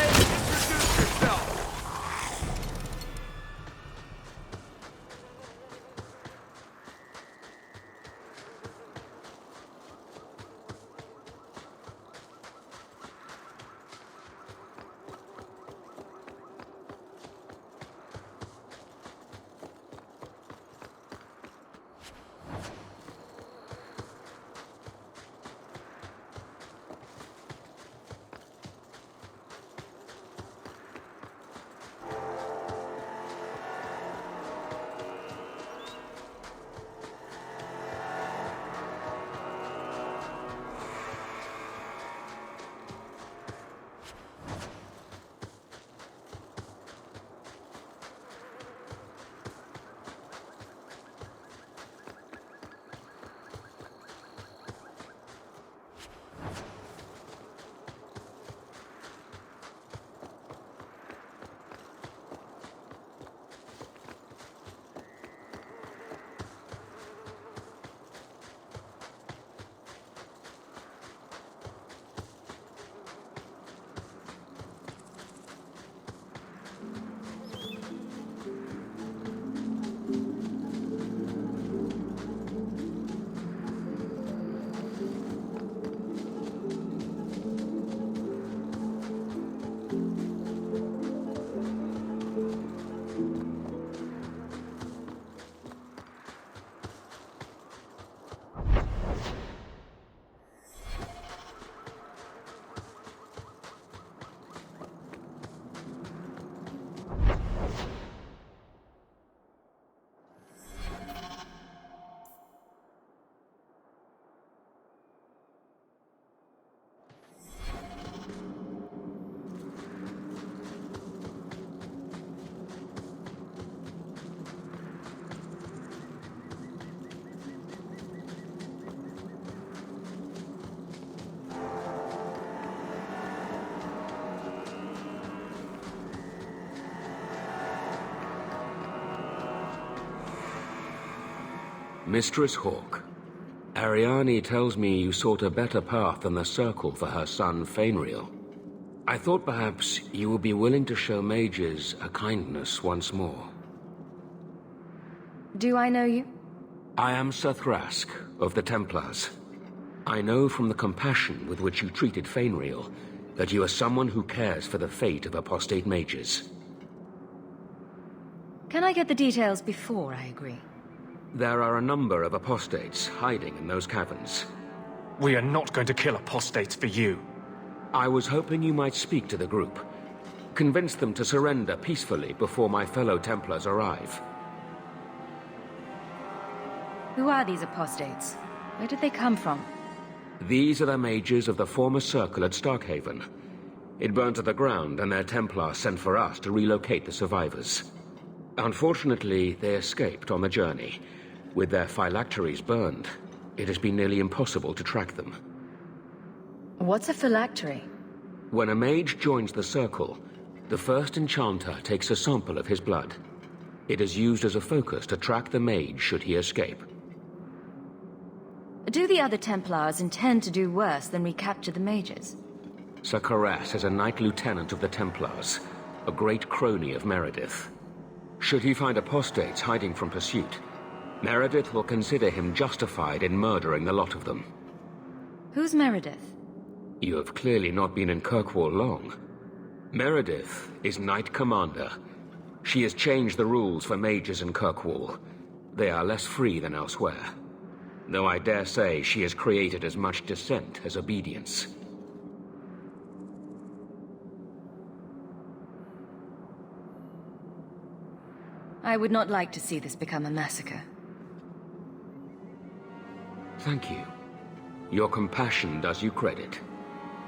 Introduce yourself! Mistress Hawke, Ariane tells me you sought a better path than the Circle for her son, Fainriel. I thought perhaps you would be willing to show mages a kindness once more. Do I know you? I am Sir Thrask, of the Templars. I know from the compassion with which you treated Fainriel that you are someone who cares for the fate of apostate mages. Can I get the details before I agree? There are a number of apostates hiding in those caverns. We are not going to kill apostates for you. I was hoping you might speak to the group. Convince them to surrender peacefully before my fellow Templars arrive. Who are these apostates? Where did they come from? These are the mages of the former Circle at Starkhaven. It burned to the ground, and their Templar sent for us to relocate the survivors. Unfortunately, they escaped on the journey. With their phylacteries burned, it has been nearly impossible to track them. What's a phylactery? When a mage joins the Circle, the first enchanter takes a sample of his blood. It is used as a focus to track the mage should he escape. Do the other Templars intend to do worse than recapture the mages? Sir Karas is a Knight Lieutenant of the Templars, a great crony of Meredith. Should he find apostates hiding from pursuit, Meredith will consider him justified in murdering the lot of them. Who's Meredith? You have clearly not been in Kirkwall long. Meredith is Knight Commander. She has changed the rules for mages in Kirkwall. They are less free than elsewhere. Though I dare say she has created as much dissent as obedience. I would not like to see this become a massacre. Thank you. Your compassion does you credit.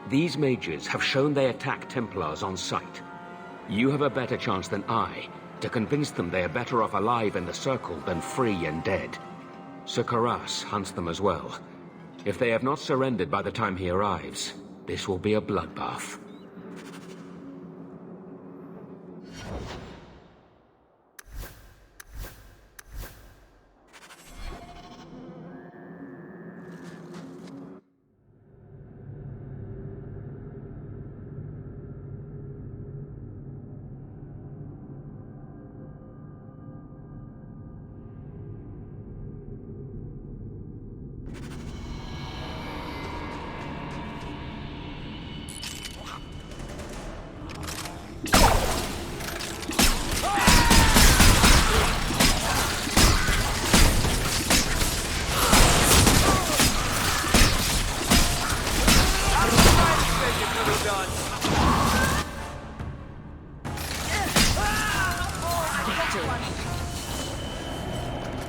These mages have shown they attack Templars on sight. You have a better chance than I to convince them they are better off alive in the Circle than free and dead. Sir Karas hunts them as well. If they have not surrendered by the time he arrives, this will be a bloodbath.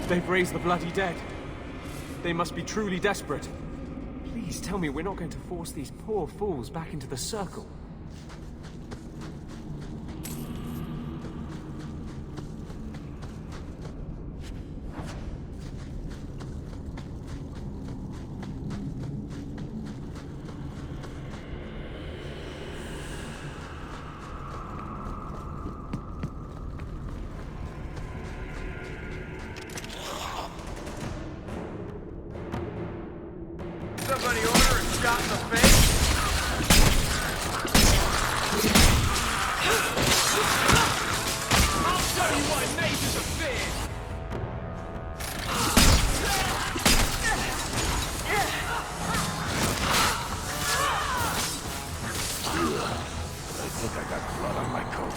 They've raised the bloody dead. They must be truly desperate. Please tell me we're not going to force these poor fools back into the Circle. Somebody order a shot in the face? I'll show you why mages are feared! I think I got blood on my coat.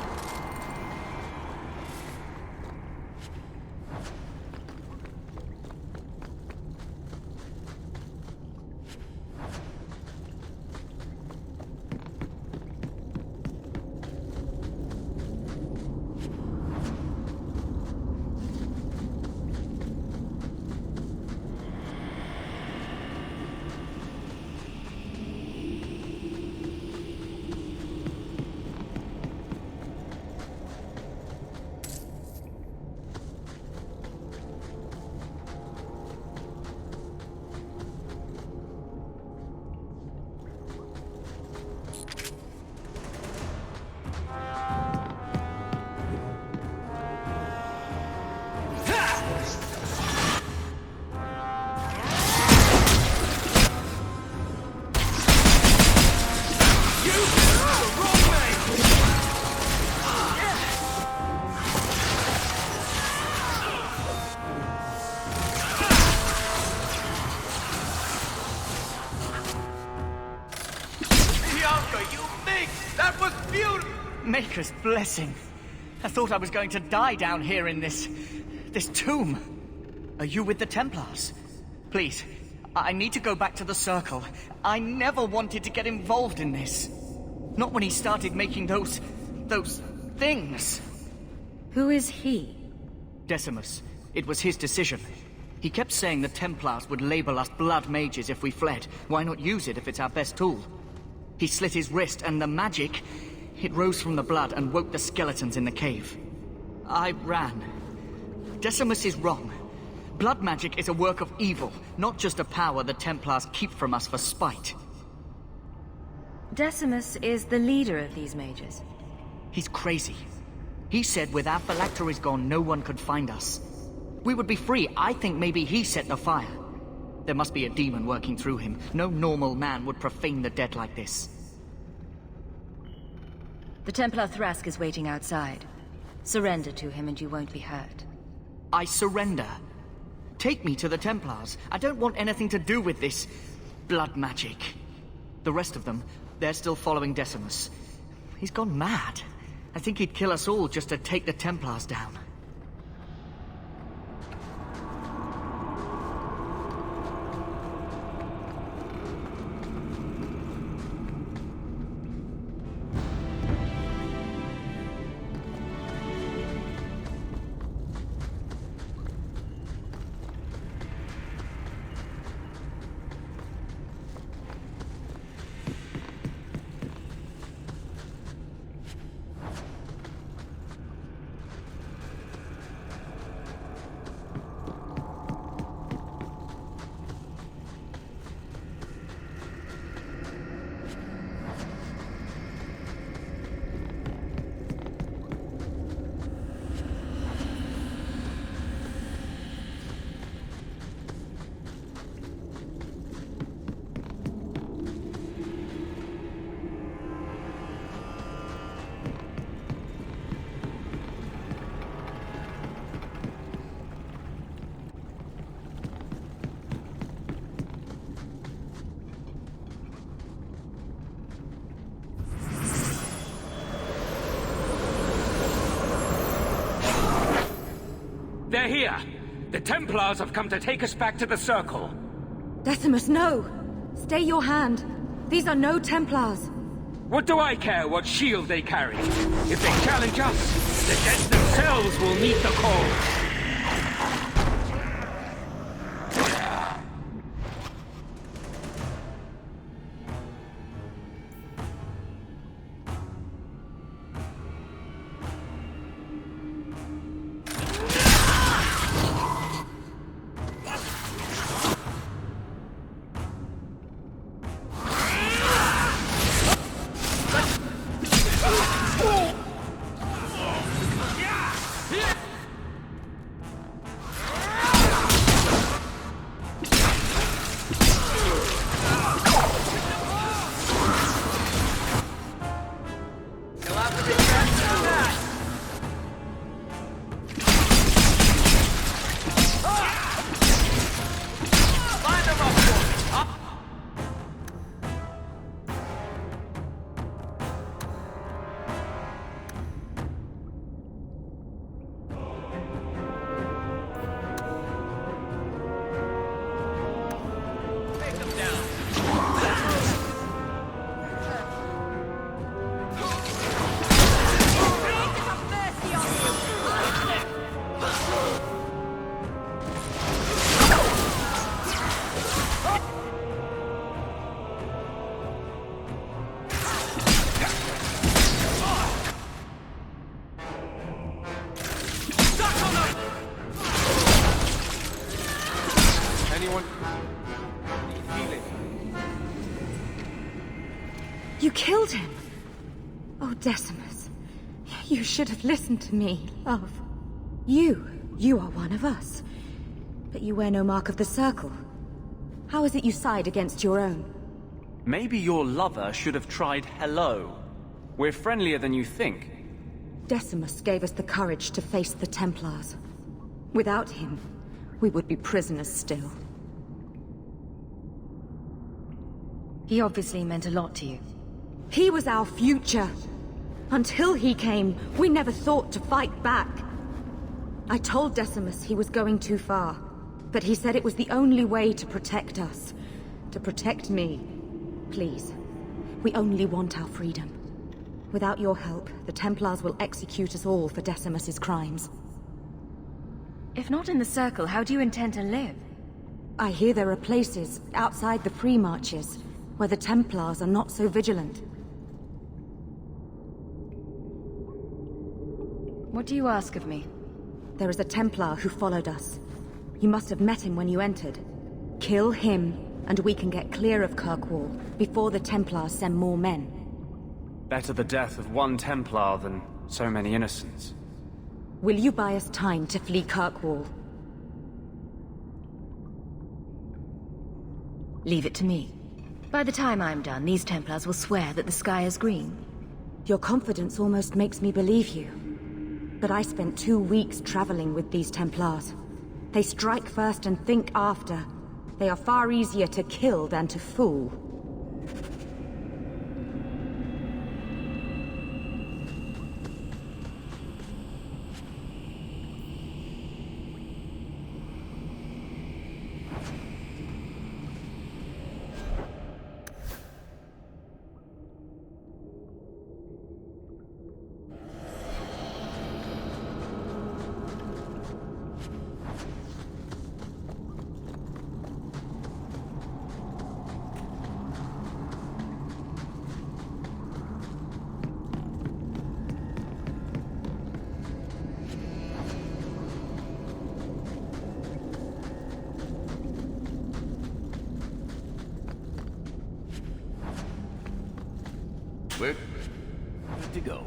Maker's blessing. I thought I was going to die down here in this tomb. Are you with the Templars? Please, I need to go back to the Circle. I never wanted to get involved in this. Not when he started making those things. Who is he? Decimus. It was his decision. He kept saying the Templars would label us blood mages if we fled. Why not use it if it's our best tool? He slit his wrist, and the magic, it rose from the blood and woke the skeletons in the cave. I ran. Decimus is wrong. Blood magic is a work of evil, not just a power the Templars keep from us for spite. Decimus is the leader of these mages. He's crazy. He said with our phylacteries gone, no one could find us. We would be free. I think maybe he set the fire. There must be a demon working through him. No normal man would profane the dead like this. The Templar Thrask is waiting outside. Surrender to him and you won't be hurt. I surrender. Take me to the Templars. I don't want anything to do with this blood magic. The rest of them, they're still following Decimus. He's gone mad. I think he'd kill us all just to take the Templars down. They're here! The Templars have come to take us back to the Circle. Decimus, no! Stay your hand. These are no Templars. What do I care what shield they carry? If they challenge us, the dead themselves will meet the call. You killed him! Oh, Decimus. You should have listened to me, love. You are one of us. But you wear no mark of the Circle. How is it you side against your own? Maybe your lover should have tried hello. We're friendlier than you think. Decimus gave us the courage to face the Templars. Without him, we would be prisoners still. He obviously meant a lot to you. He was our future. Until he came, we never thought to fight back. I told Decimus he was going too far, but he said it was the only way to protect us. To protect me. Please, we only want our freedom. Without your help, the Templars will execute us all for Decimus's crimes. If not in the Circle, how do you intend to live? I hear there are places outside the pre-marches where the Templars are not so vigilant. What do you ask of me? There is a Templar who followed us. You must have met him when you entered. Kill him, and we can get clear of Kirkwall before the Templars send more men. Better the death of one Templar than so many innocents. Will you buy us time to flee Kirkwall? Leave it to me. By the time I'm done, these Templars will swear that the sky is green. Your confidence almost makes me believe you. But I spent 2 weeks traveling with these Templars. They strike first and think after. They are far easier to kill than to fool. We're good to go.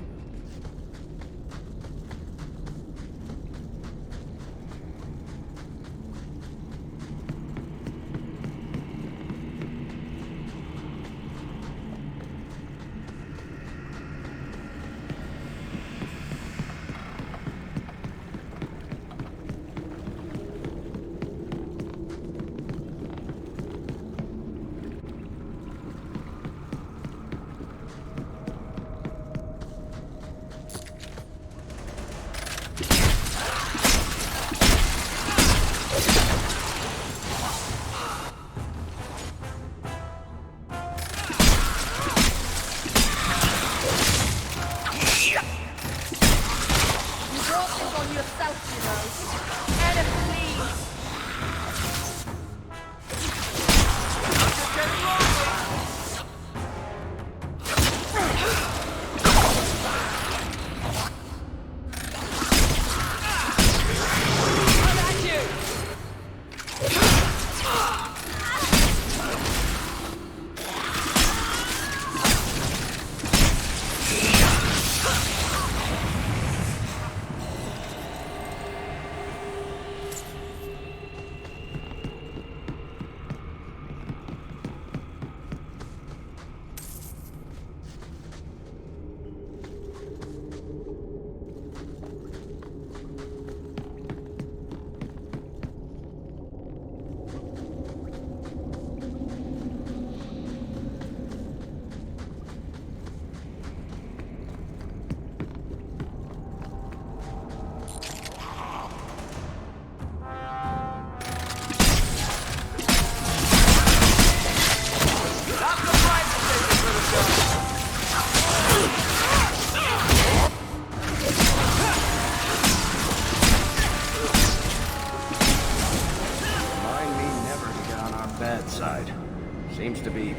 Seems to be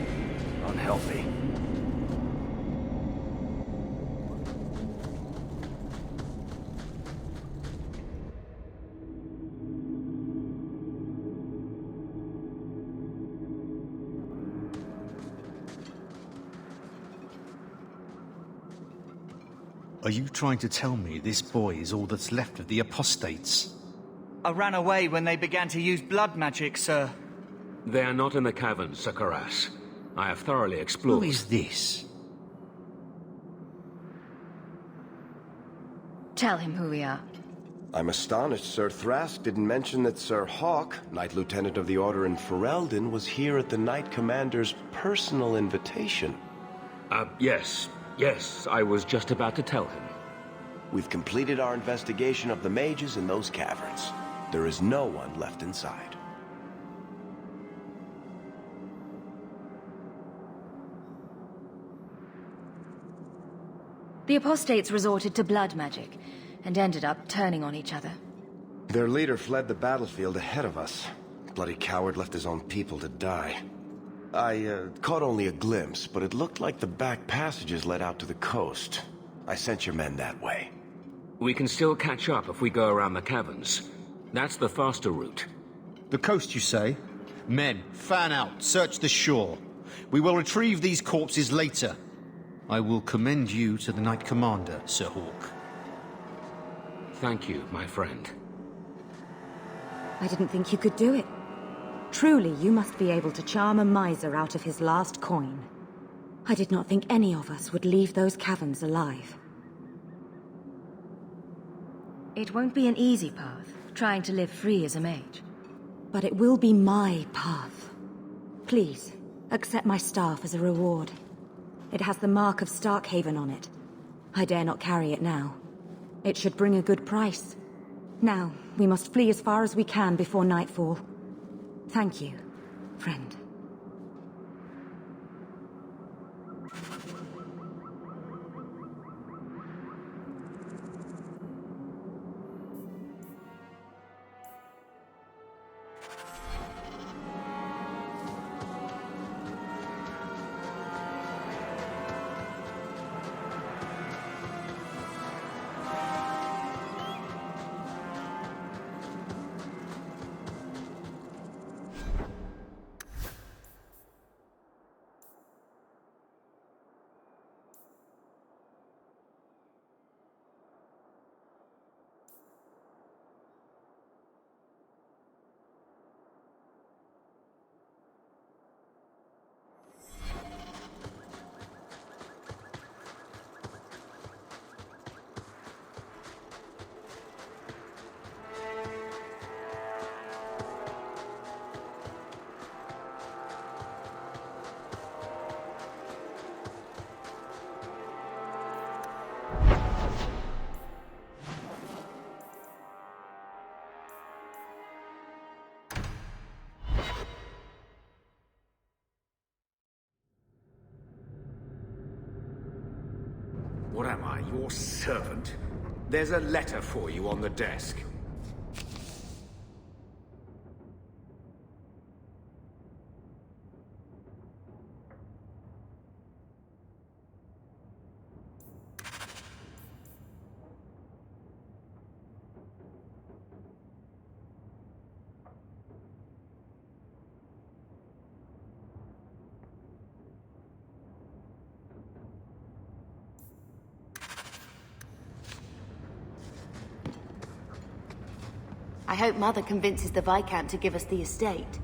unhealthy. Are you trying to tell me this boy is all that's left of the apostates? I ran away when they began to use blood magic, sir. They are not in the cavern, Sakaras. I have thoroughly explored. Who is this? Tell him who we are. I'm astonished Sir Thrask didn't mention that Sir Hawk, Knight Lieutenant of the Order in Ferelden, was here at the Knight Commander's personal invitation. Yes. Yes, I was just about to tell him. We've completed our investigation of the mages in those caverns. There is no one left inside. The apostates resorted to blood magic, and ended up turning on each other. Their leader fled the battlefield ahead of us. Bloody coward left his own people to die. I caught only a glimpse, but it looked like the back passages led out to the coast. I sent your men that way. We can still catch up if we go around the caverns. That's the faster route. The coast, you say? Men, fan out, search the shore. We will retrieve these corpses later. I will commend you to the Knight Commander, Sir Hawk. Thank you, my friend. I didn't think you could do it. Truly, you must be able to charm a miser out of his last coin. I did not think any of us would leave those caverns alive. It won't be an easy path, trying to live free as a mage. But it will be my path. Please, accept my staff as a reward. It has the mark of Starkhaven on it. I dare not carry it now. It should bring a good price. Now, we must flee as far as we can before nightfall. Thank you, friend. What am I, your servant? There's a letter for you on the desk. I hope Mother convinces the Viscount to give us the estate.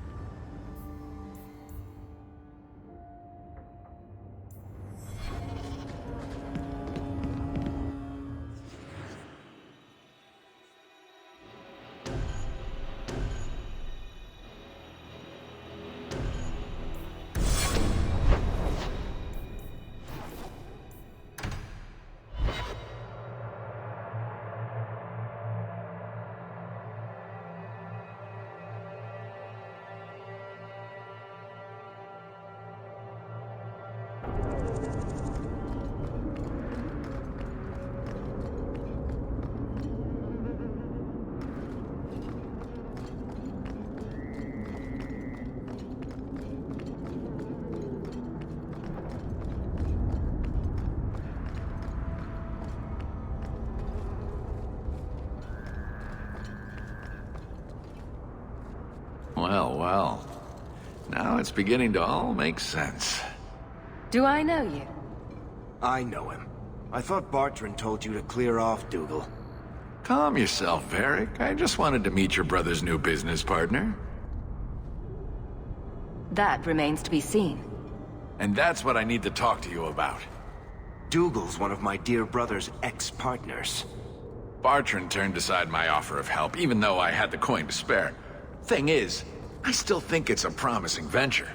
Well, well. Now it's beginning to all make sense. Do I know you? I know him. I thought Bartrand told you to clear off, Dougal. Calm yourself, Varric. I just wanted to meet your brother's new business partner. That remains to be seen. And that's what I need to talk to you about. Dougal's one of my dear brother's ex-partners. Bartrand turned aside my offer of help, even though I had the coin to spare. Thing is, I still think it's a promising venture.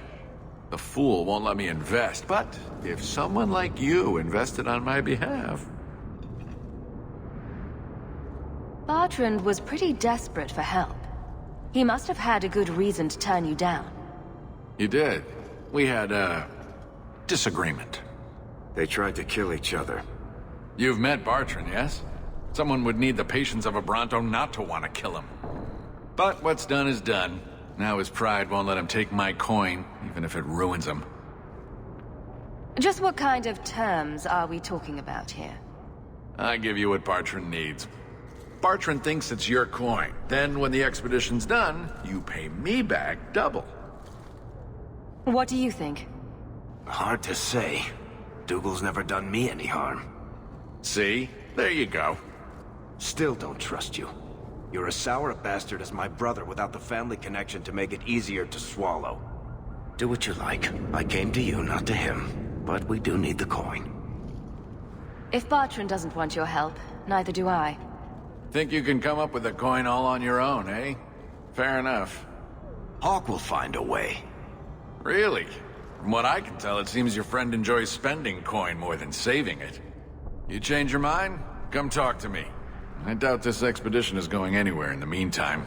The fool won't let me invest, but if someone like you invested on my behalf... Bertrand was pretty desperate for help. He must have had a good reason to turn you down. He did. We had a disagreement. They tried to kill each other. You've met Bertrand, yes? Someone would need the patience of a Bronto not to want to kill him. But what's done is done. Now his pride won't let him take my coin, even if it ruins him. Just what kind of terms are we talking about here? I give you what Bertrand needs. Bertrand thinks it's your coin. Then when the expedition's done, you pay me back double. What do you think? Hard to say. Dougal's never done me any harm. See? There you go. Still don't trust you. You're as sour a bastard as my brother without the family connection to make it easier to swallow. Do what you like. I came to you, not to him. But we do need the coin. If Bertrand doesn't want your help, neither do I. Think you can come up with a coin all on your own, eh? Fair enough. Hawk will find a way. Really? From what I can tell, it seems your friend enjoys spending coin more than saving it. You change your mind? Come talk to me. I doubt this expedition is going anywhere in the meantime.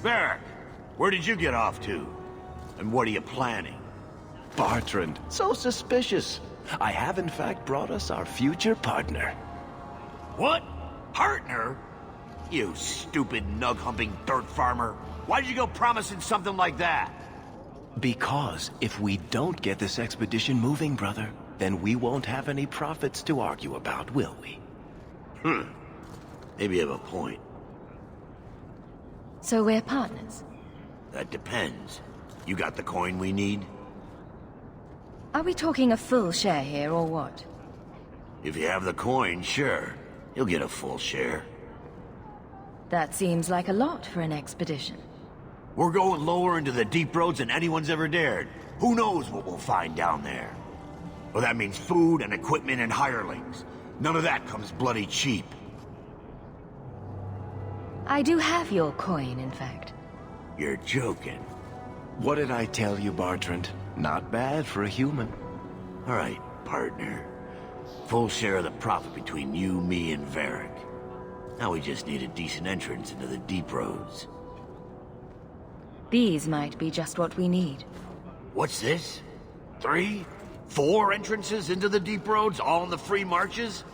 Varric, where did you get off to? And what are you planning? Bertrand, so suspicious. I have in fact brought us our future partner. What? Partner? You stupid nug-humping dirt farmer. Why'd you go promising something like that? Because if we don't get this expedition moving, brother, then we won't have any profits to argue about, will we? Maybe you have a point. So we're partners? That depends. You got the coin we need? Are we talking a full share here, or what? If you have the coin, sure. You'll get a full share. That seems like a lot for an expedition. We're going lower into the deep roads than anyone's ever dared. Who knows what we'll find down there? Well, that means food and equipment and hirelings. None of that comes bloody cheap. I do have your coin, in fact. You're joking. What did I tell you, Bertrand? Not bad for a human. All right, partner. Full share of the profit between you, me, and Varric. Now we just need a decent entrance into the deep roads. These might be just what we need. What's this? 3? 4 entrances into the deep roads, all in the free marches?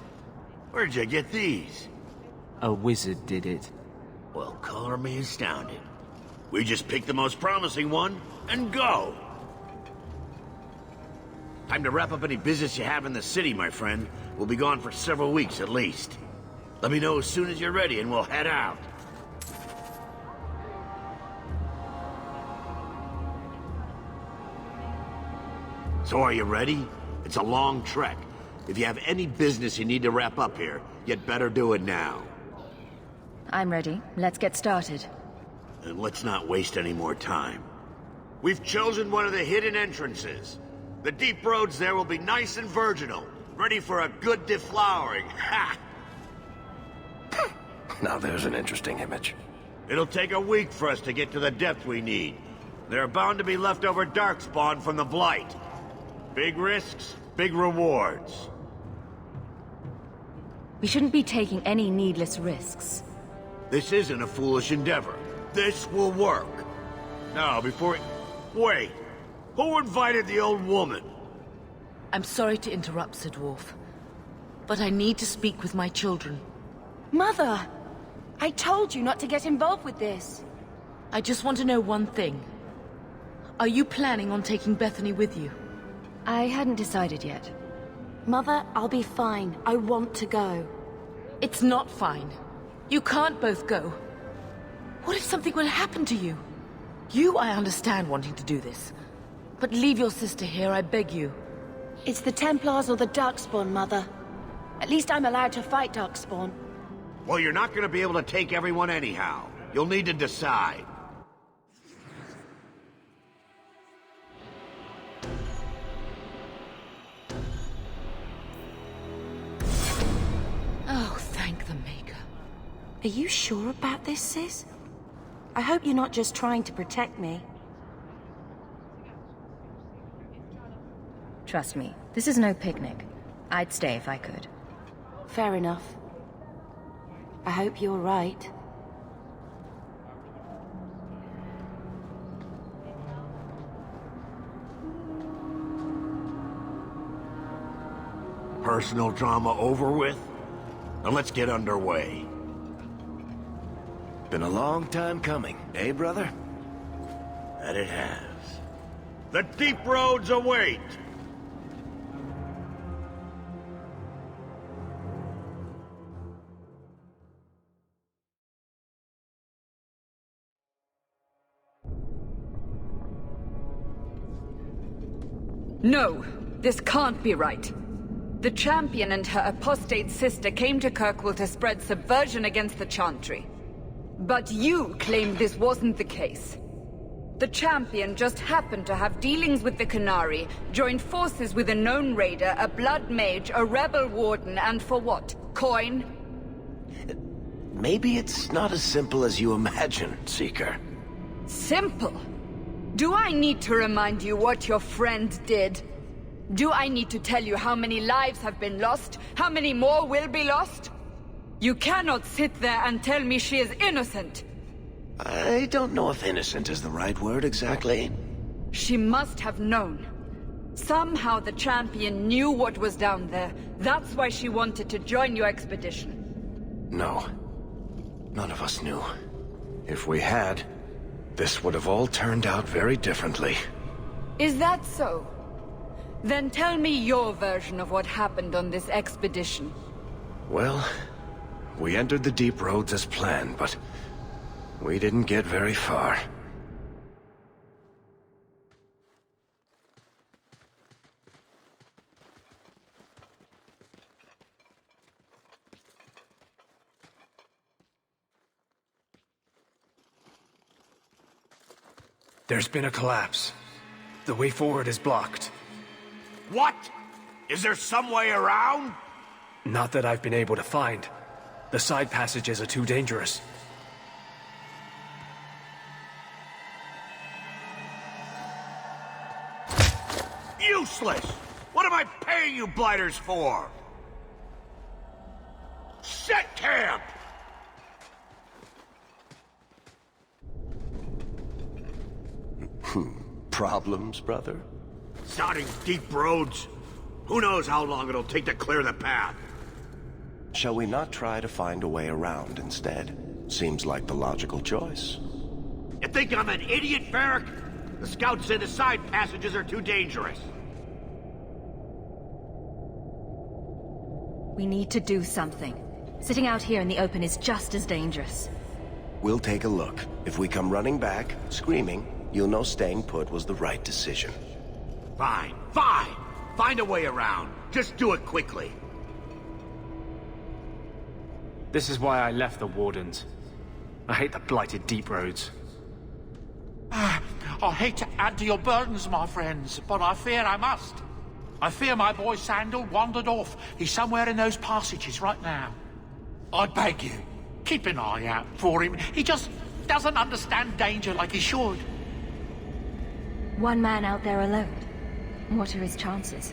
Where'd you get these? A wizard did it. Well, color me astounded. We just pick the most promising one, and go! Time to wrap up any business you have in the city, my friend. We'll be gone for several weeks at least. Let me know as soon as you're ready and we'll head out. So are you ready? It's a long trek. If you have any business you need to wrap up here, you'd better do it now. I'm ready. Let's get started. And let's not waste any more time. We've chosen one of the hidden entrances. The deep roads there will be nice and virginal, ready for a good deflowering. Ha! Now there's an interesting image. It'll take a week for us to get to the depth we need. There are bound to be leftover darkspawn from the Blight. Big risks, big rewards. We shouldn't be taking any needless risks. This isn't a foolish endeavor. This will work. Now, before... Wait! Who invited the old woman? I'm sorry to interrupt, Sir Dwarf, but I need to speak with my children. Mother! I told you not to get involved with this. I just want to know one thing. Are you planning on taking Bethany with you? I hadn't decided yet. Mother, I'll be fine. I want to go. It's not fine. You can't both go. What if something will happen to you? You, I understand wanting to do this. But leave your sister here, I beg you. It's the Templars or the Darkspawn, Mother. At least I'm allowed to fight Darkspawn. Well, you're not gonna be able to take everyone anyhow. You'll need to decide. Oh, thank the Maker. Are you sure about this, sis? I hope you're not just trying to protect me. Trust me, this is no picnic. I'd stay if I could. Fair enough. I hope you're right. Personal drama over with? Now let's get underway. Been a long time coming, eh, brother? That it has. The deep roads await! No, this can't be right. The champion and her apostate sister came to Kirkwall to spread subversion against the Chantry. But you claim this wasn't the case. The champion just happened to have dealings with the Qunari, joined forces with a known raider, a blood mage, a rebel warden, and for what? Coin? Maybe it's not as simple as you imagine, Seeker. Simple? Do I need to remind you what your friend did? Do I need to tell you how many lives have been lost? How many more will be lost? You cannot sit there and tell me she is innocent. I don't know if innocent is the right word exactly. She must have known. Somehow the champion knew what was down there. That's why she wanted to join your expedition. No. None of us knew. If we had, this would have all turned out very differently. Is that so? Then tell me your version of what happened on this expedition. Well, we entered the deep roads as planned, but we didn't get very far. There's been a collapse. The way forward is blocked. What? Is there some way around? Not that I've been able to find. The side passages are too dangerous. Useless! What am I paying you blighters for? Set camp! Problems, brother? Starting deep roads? Who knows how long it'll take to clear the path? Shall we not try to find a way around instead? Seems like the logical choice. You think I'm an idiot, Varric? The scouts say the side passages are too dangerous. We need to do something. Sitting out here in the open is just as dangerous. We'll take a look. If we come running back, screaming, you'll know staying put was the right decision. Fine, fine! Find a way around. Just do it quickly. This is why I left the Wardens. I hate the blighted deep roads. I hate to add to your burdens, my friends, but I fear I must. I fear my boy Sandal wandered off. He's somewhere in those passages right now. I beg you, keep an eye out for him. He just doesn't understand danger like he should. One man out there alone. What are his chances?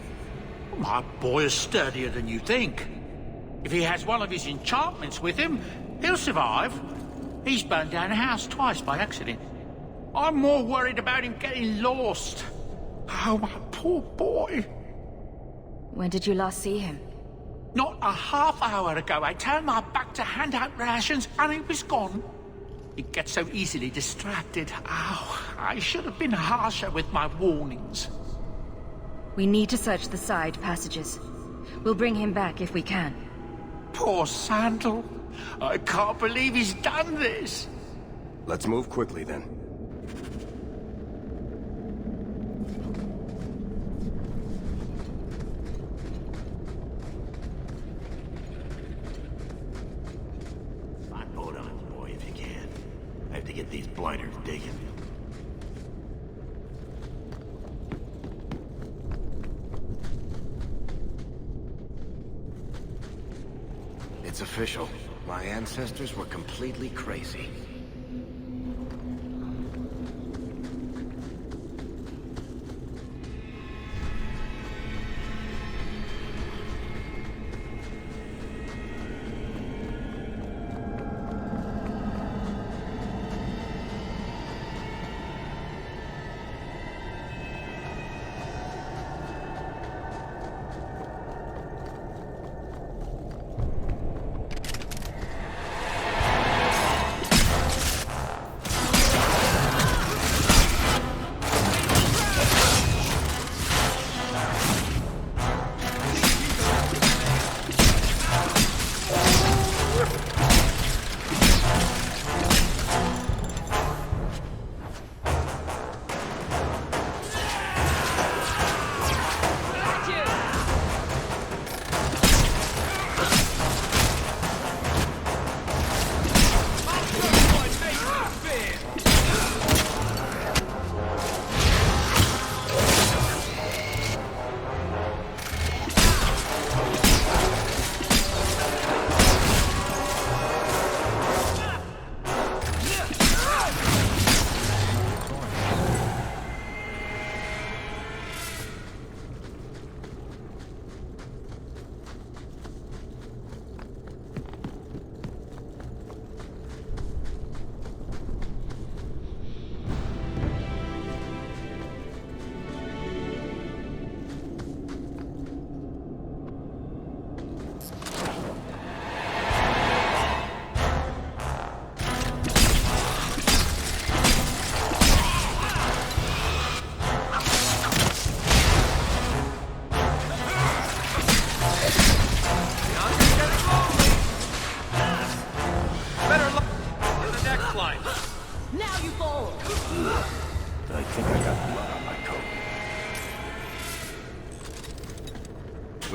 My boy is sturdier than you think. If he has one of his enchantments with him, he'll survive. He's burned down a house twice by accident. I'm more worried about him getting lost. Oh, my poor boy. When did you last see him? Not a half hour ago. I turned my back to hand out rations and he was gone. He gets so easily distracted. Oh, I should have been harsher with my warnings. We need to search the side passages. We'll bring him back if we can. Poor Sandal. I can't believe he's done this. Let's move quickly then. Hold on, boy, if you can. I have to get these blighters digging. It's official. My ancestors were completely crazy.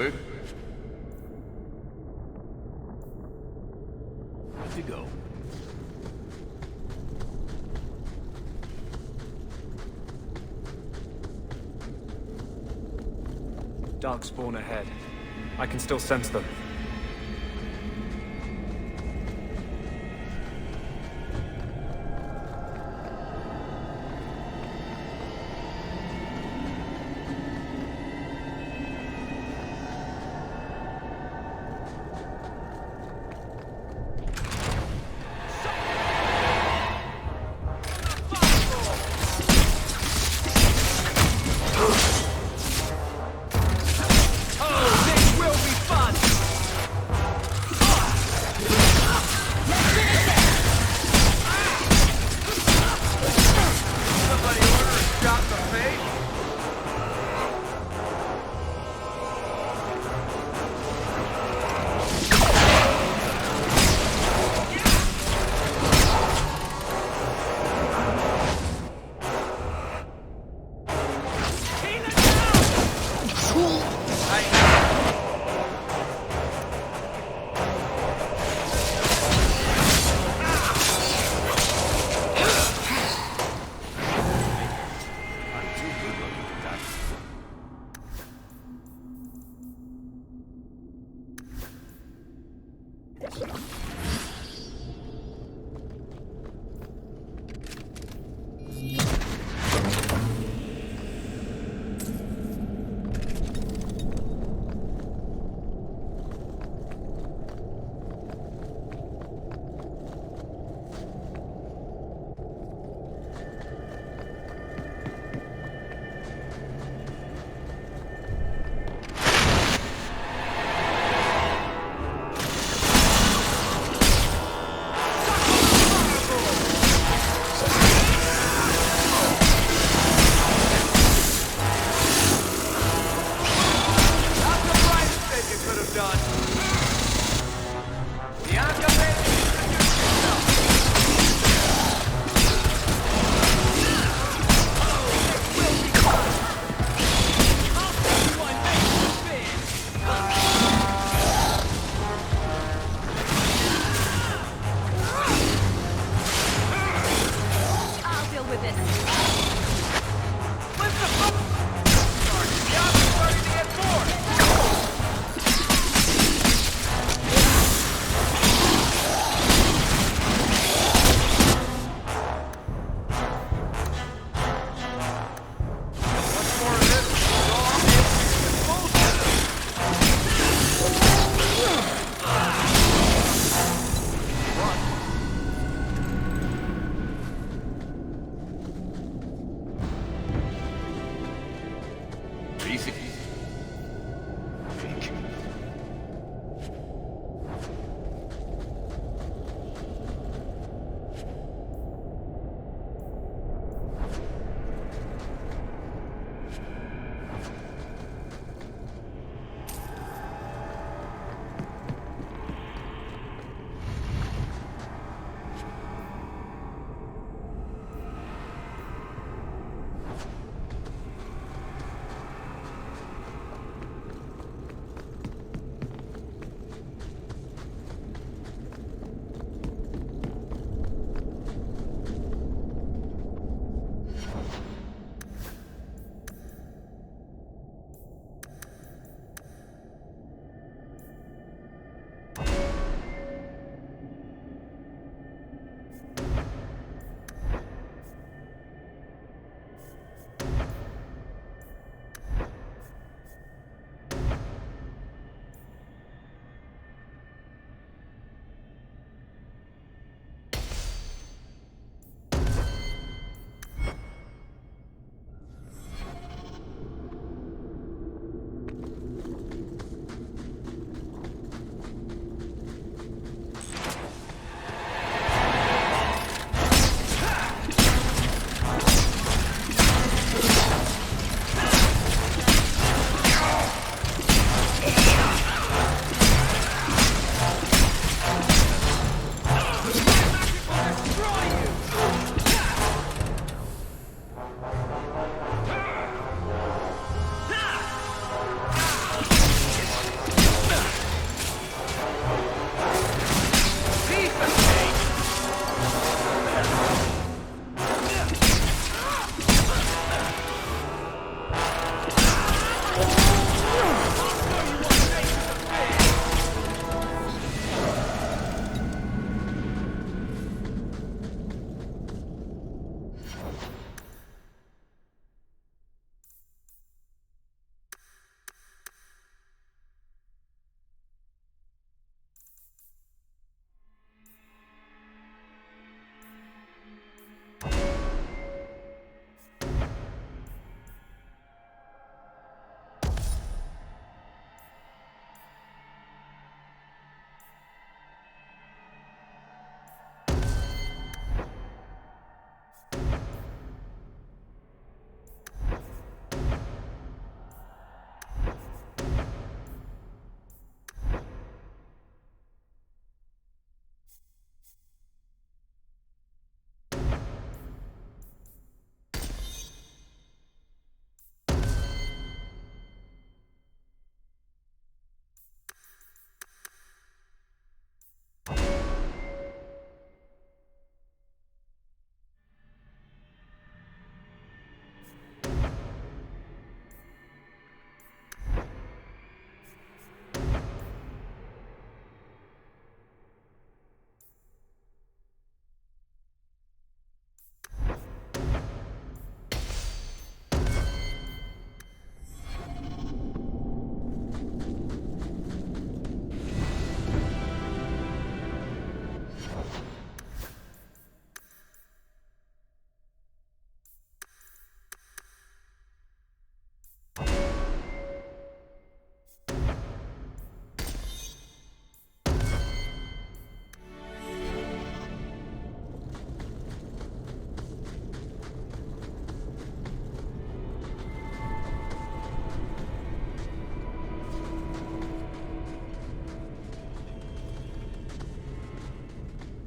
Clear? Good to go. Dark spawn ahead. I can still sense them.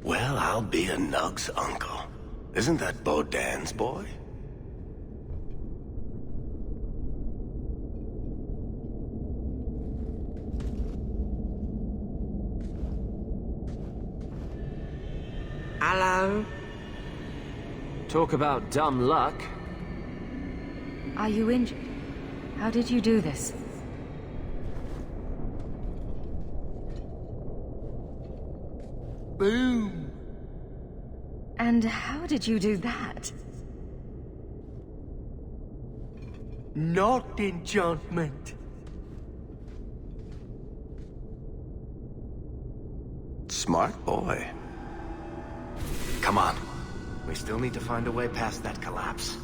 Well, I'll be a Nug's uncle. Isn't that Bodan's boy? Hello? Talk about dumb luck. Are you injured? How did you do this? Boom! And how did you do that? Not enchantment. Smart boy. Come on. We still need to find a way past that collapse.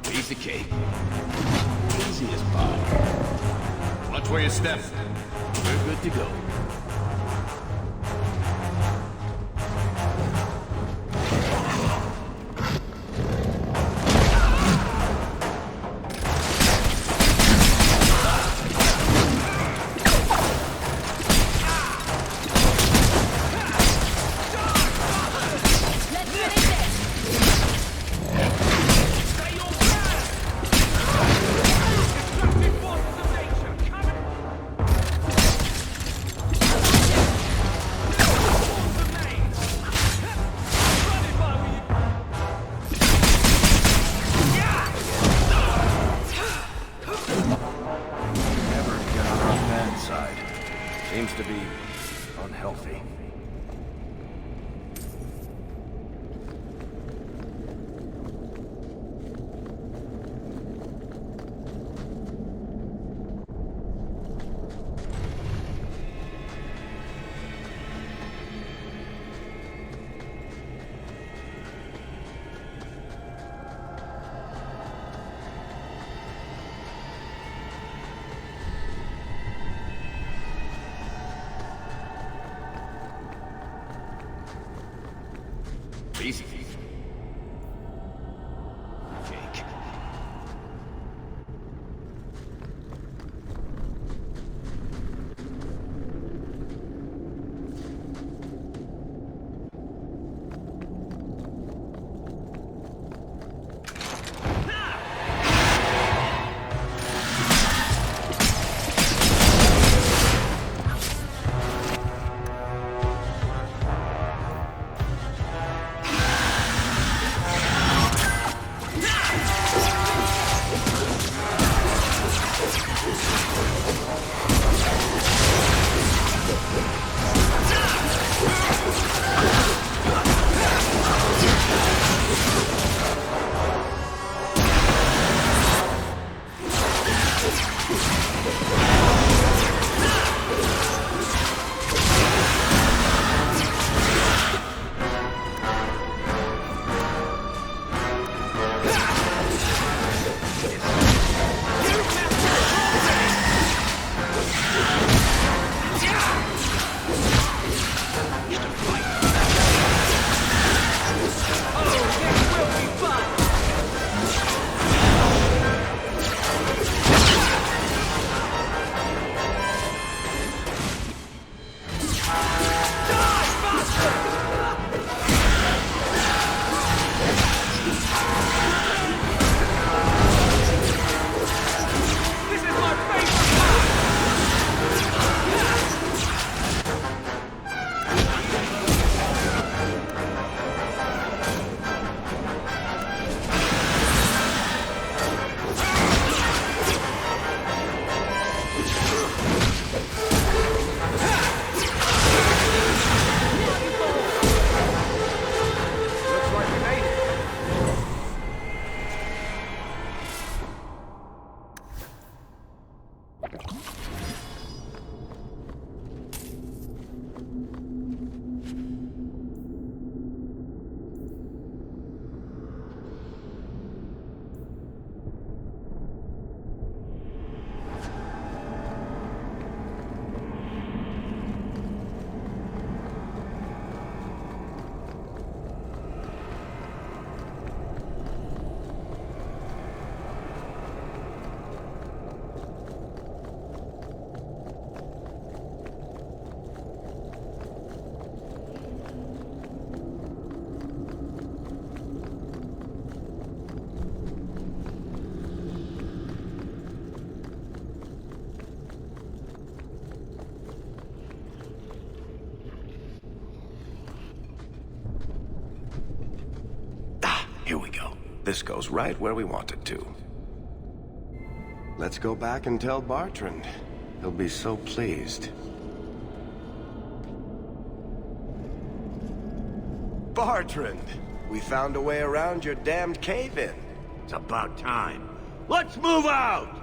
Piece of cake. see us by. Watch where you step. We're good to go. Seems to be unhealthy. Easy. Jake. Here we go. This goes right where we want it to. Let's go back and tell Bertrand. He'll be so pleased. Bertrand! We found a way around your damned cave-in. It's about time. Let's move out!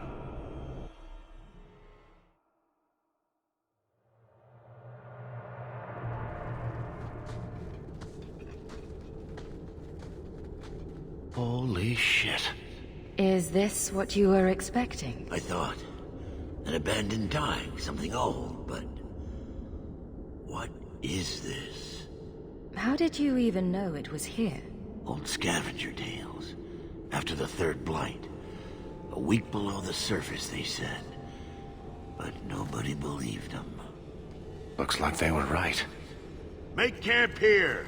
Holy shit. Is this what you were expecting? I thought. An abandoned dike, something old, but... what is this? How did you even know it was here? Old scavenger tales. After the third blight. A week below the surface, they said. But nobody believed them. Looks like they were right. Make camp here!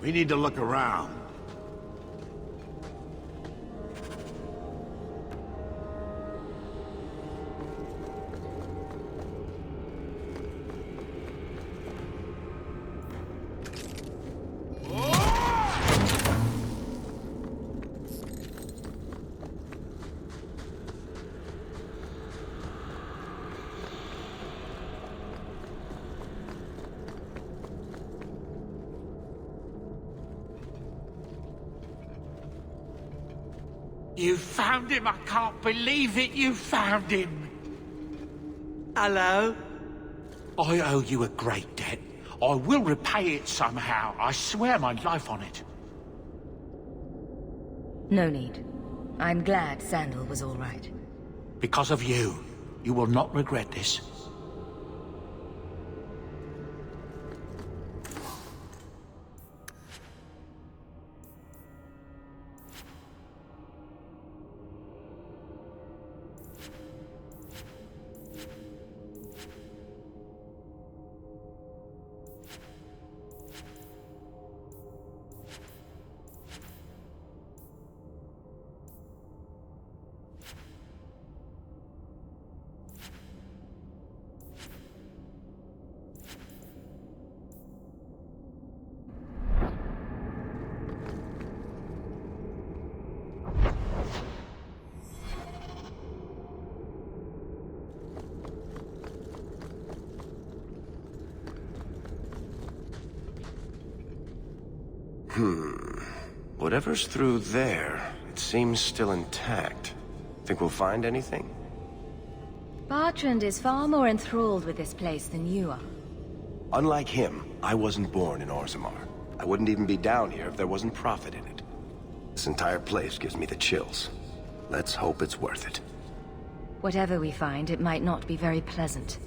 We need to look around. You found him! I can't believe it! You found him! Hello? I owe you a great debt. I will repay it somehow. I swear my life on it. No need. I'm glad Sandal was all right. Because of you. You will not regret this. Whatever's through there, it seems still intact. Think we'll find anything? Bertrand is far more enthralled with this place than you are. Unlike him, I wasn't born in Orzammar. I wouldn't even be down here if there wasn't profit in it. This entire place gives me the chills. Let's hope it's worth it. Whatever we find, it might not be very pleasant.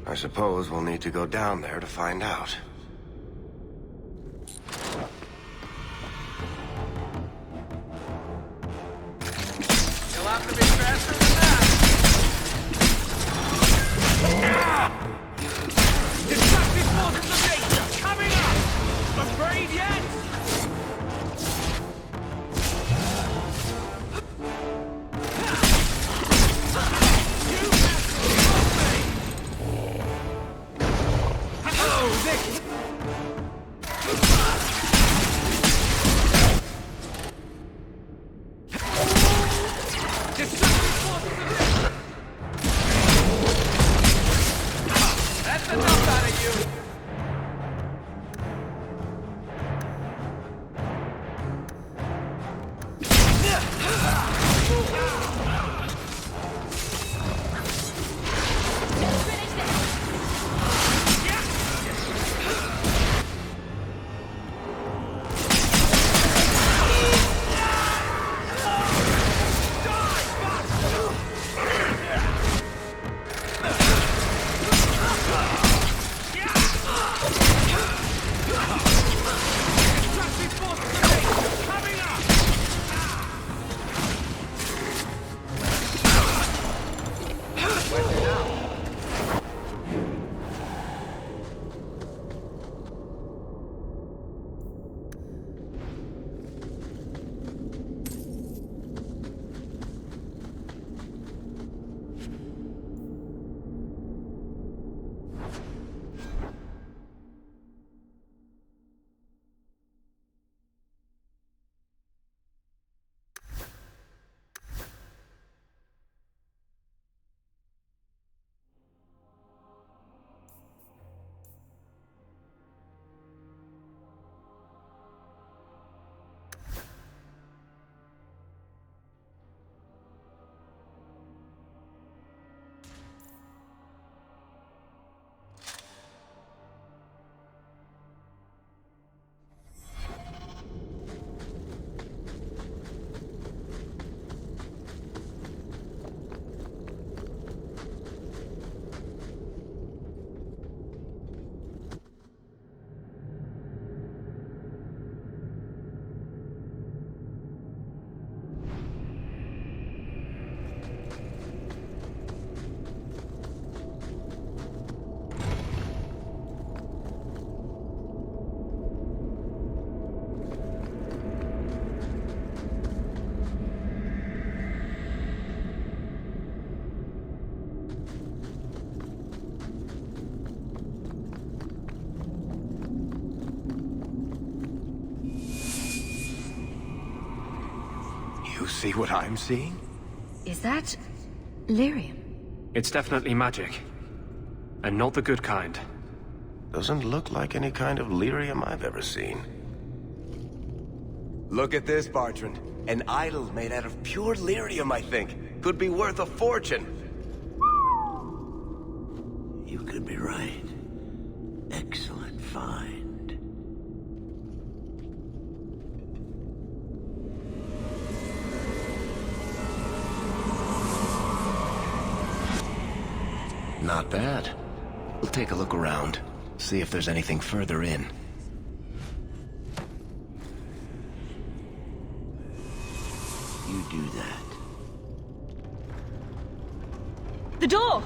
I suppose we'll need to go down there to find out. You'll have to be faster than that! Destructive forces of nature coming up! Afraid yet? That's enough out of you! you see what I'm seeing? Is that lyrium? It's definitely magic. And not the good kind. Doesn't look like any kind of lyrium I've ever seen. Look at this, Bartrand. An idol made out of pure lyrium, I think. Could be worth a fortune. You could be right. Excellent find. Not bad. We'll take a look around. See if there's anything further in. You do that. The door!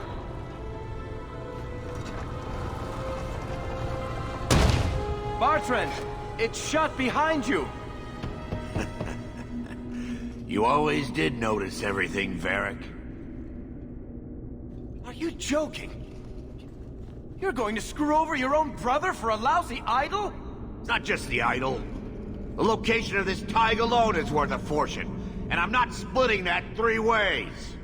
Bartrand! It's shut behind you! You always did notice everything, Varric. Are you joking? You're going to screw over your own brother for a lousy idol? It's not just the idol. The location of this tag alone is worth a fortune. And I'm not splitting that 3 ways.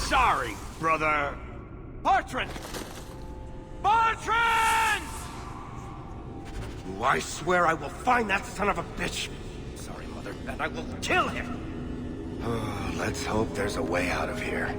Sorry, brother. Bartrand! Bartrand! I swear I will find that son of a bitch. Sorry, Mother, and I will kill him. Oh, let's hope there's a way out of here.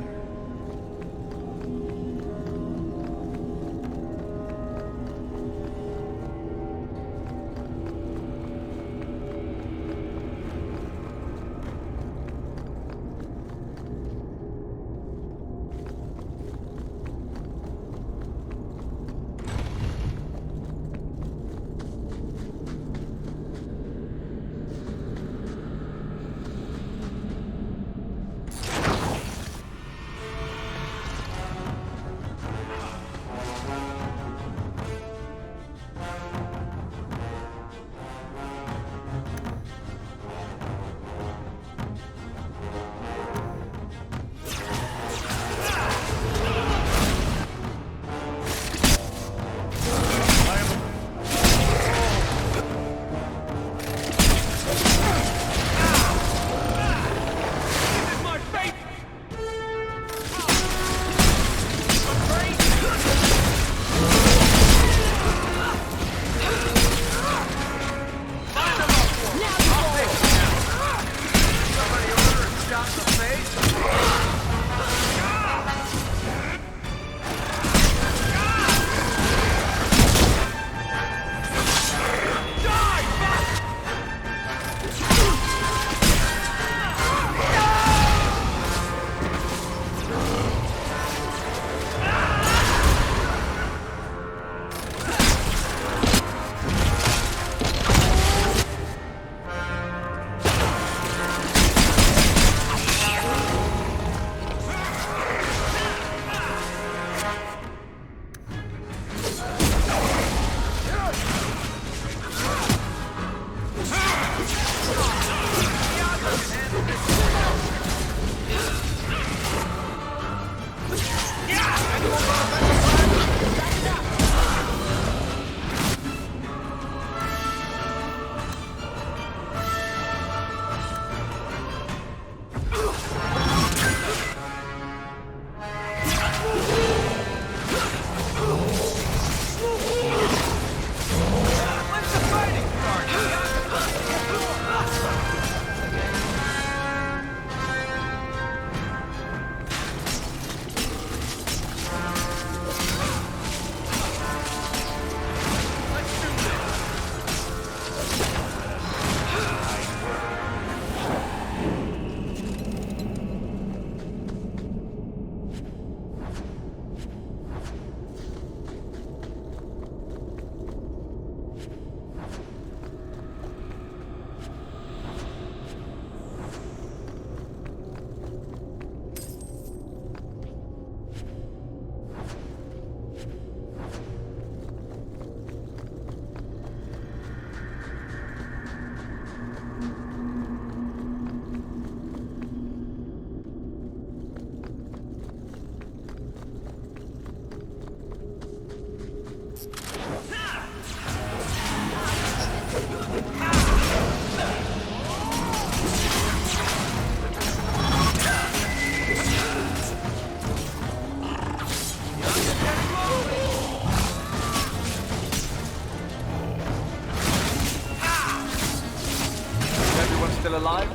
Everyone still alive?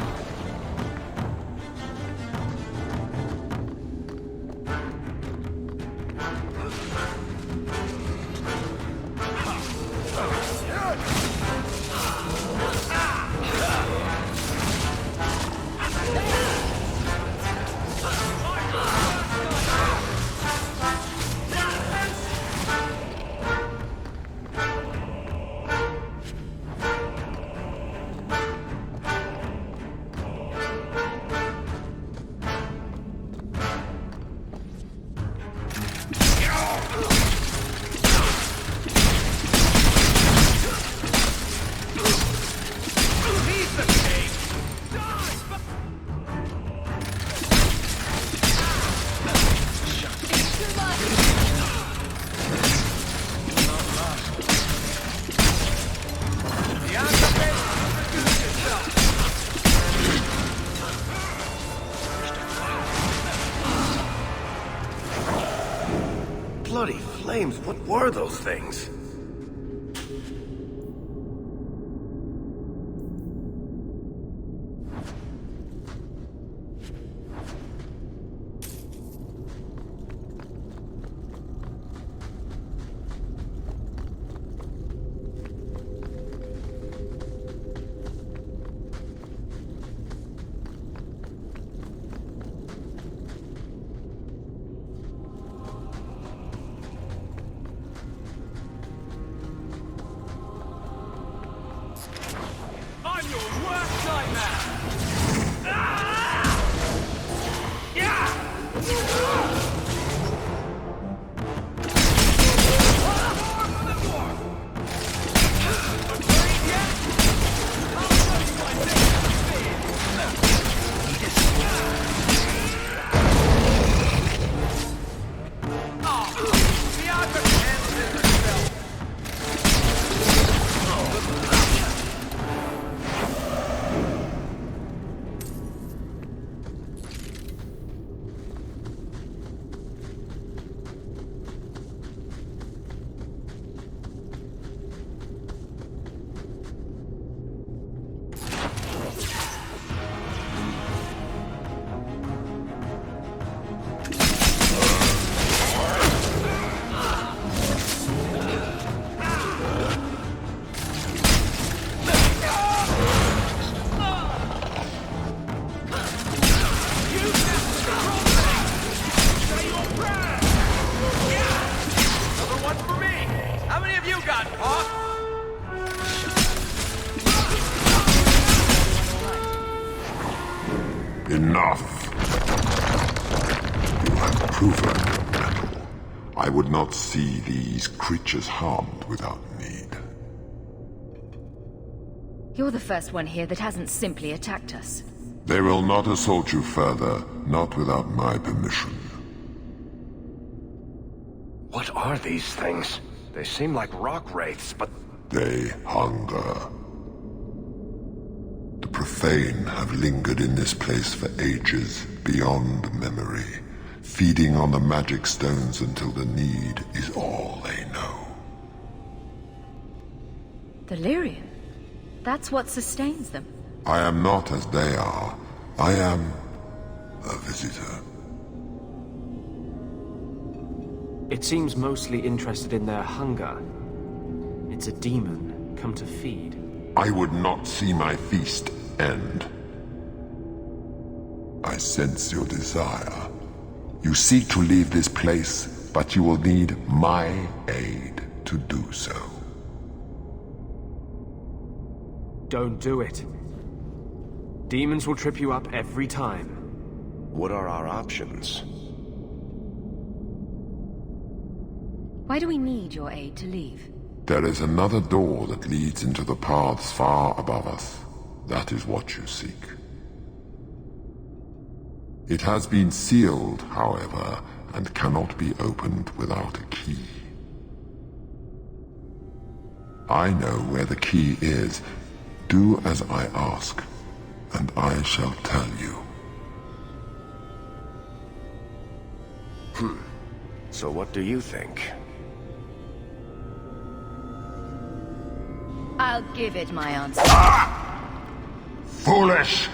Bloody flames, what were those things? I'm your worst nightmare! Yeah! Enough. You have proven your mettle. I would not see these creatures harmed without need. You're the first one here that hasn't simply attacked us. They will not assault you further, not without my permission. What are these things? They seem like rock wraiths, but... They hunger. The profane have lingered in this place for ages, beyond memory, feeding on the magic stones until the need is all they know. The lyrium? That's what sustains them. I am not as they are. I am a visitor. It seems mostly interested in their hunger. It's a demon, come to feed. I would not see my feast end. I sense your desire. You seek to leave this place, but you will need my aid to do so. Don't do it. Demons will trip you up every time. What are our options? Why do we need your aid to leave? There is another door that leads into the paths far above us. That is what you seek. It has been sealed, however, and cannot be opened without a key. I know where the key is. Do as I ask, and I shall tell you. So what do you think? I'll give it my answer. foolish!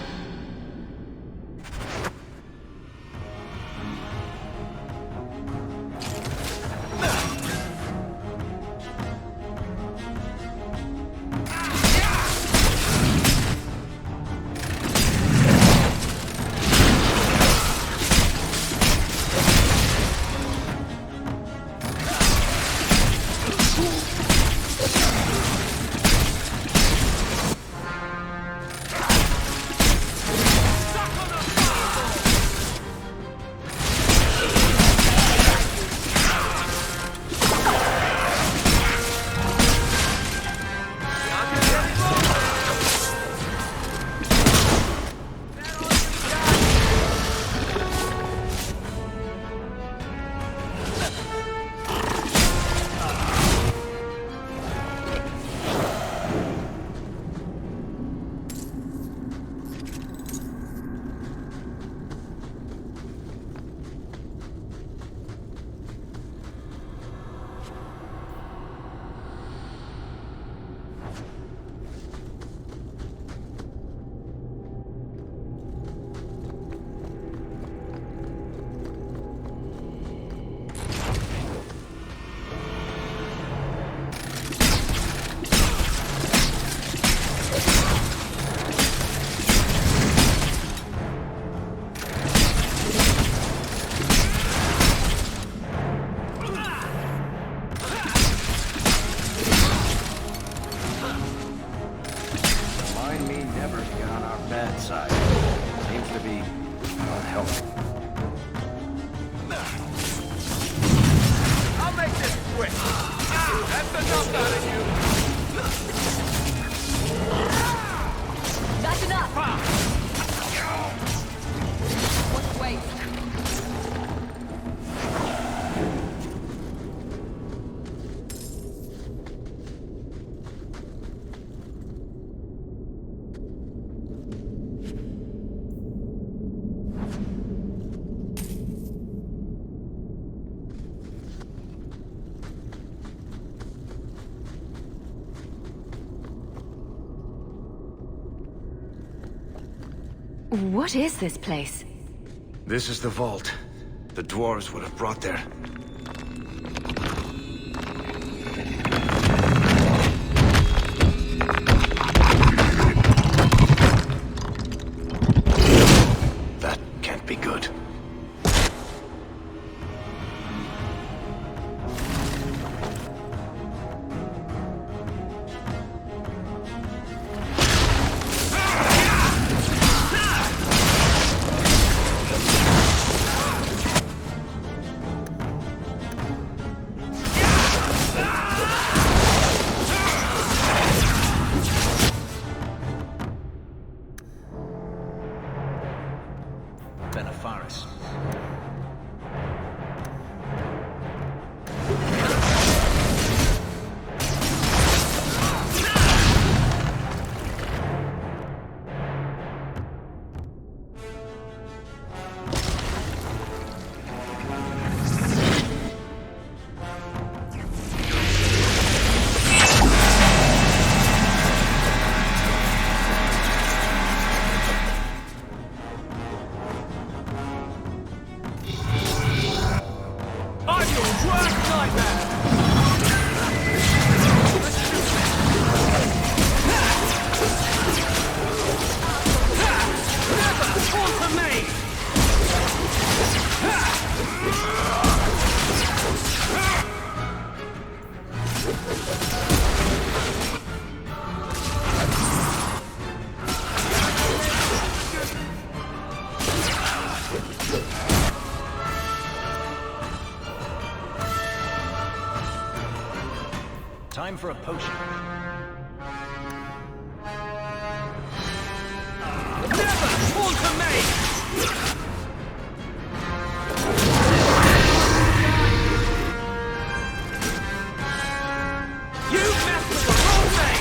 What is this place? This is the vault. The dwarves would have brought there. That can't be good. Time for a potion. Never falter me! You messed with the wrong thing!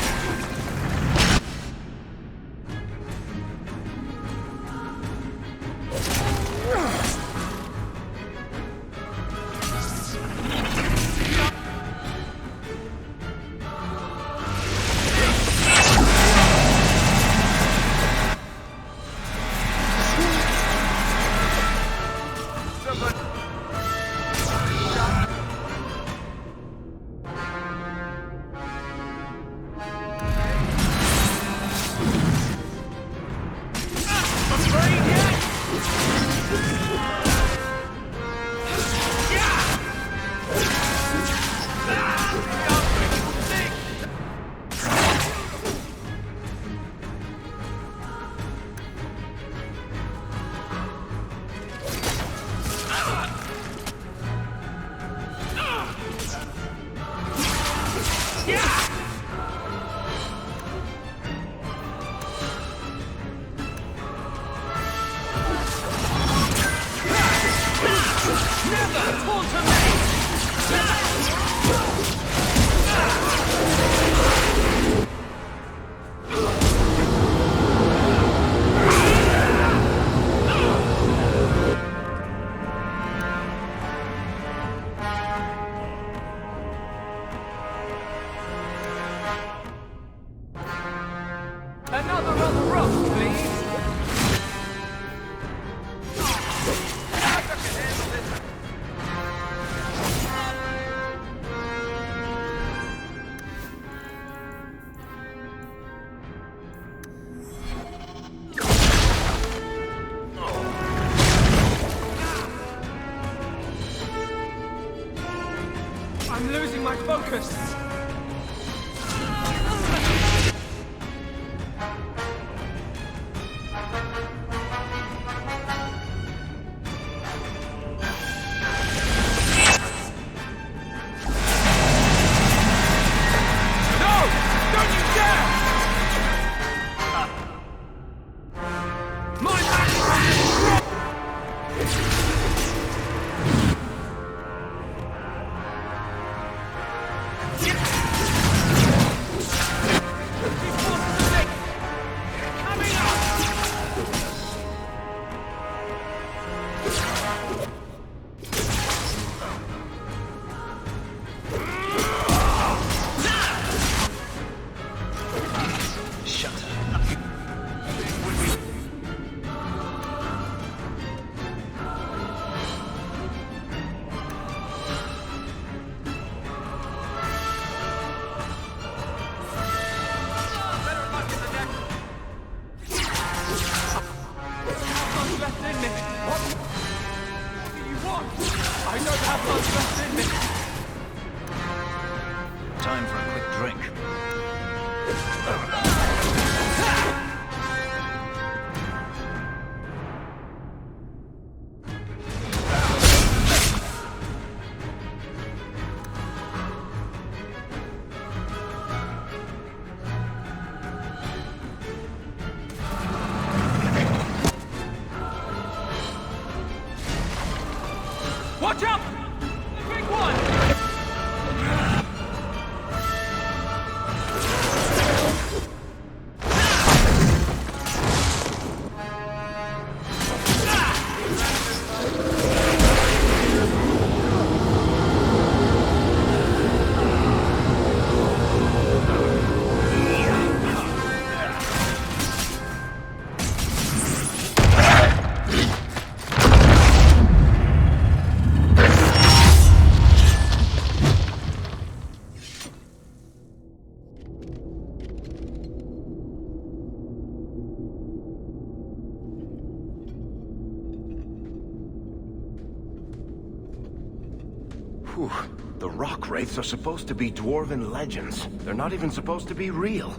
Whew. The rock wraiths are supposed to be Dwarven legends. They're not even supposed to be real.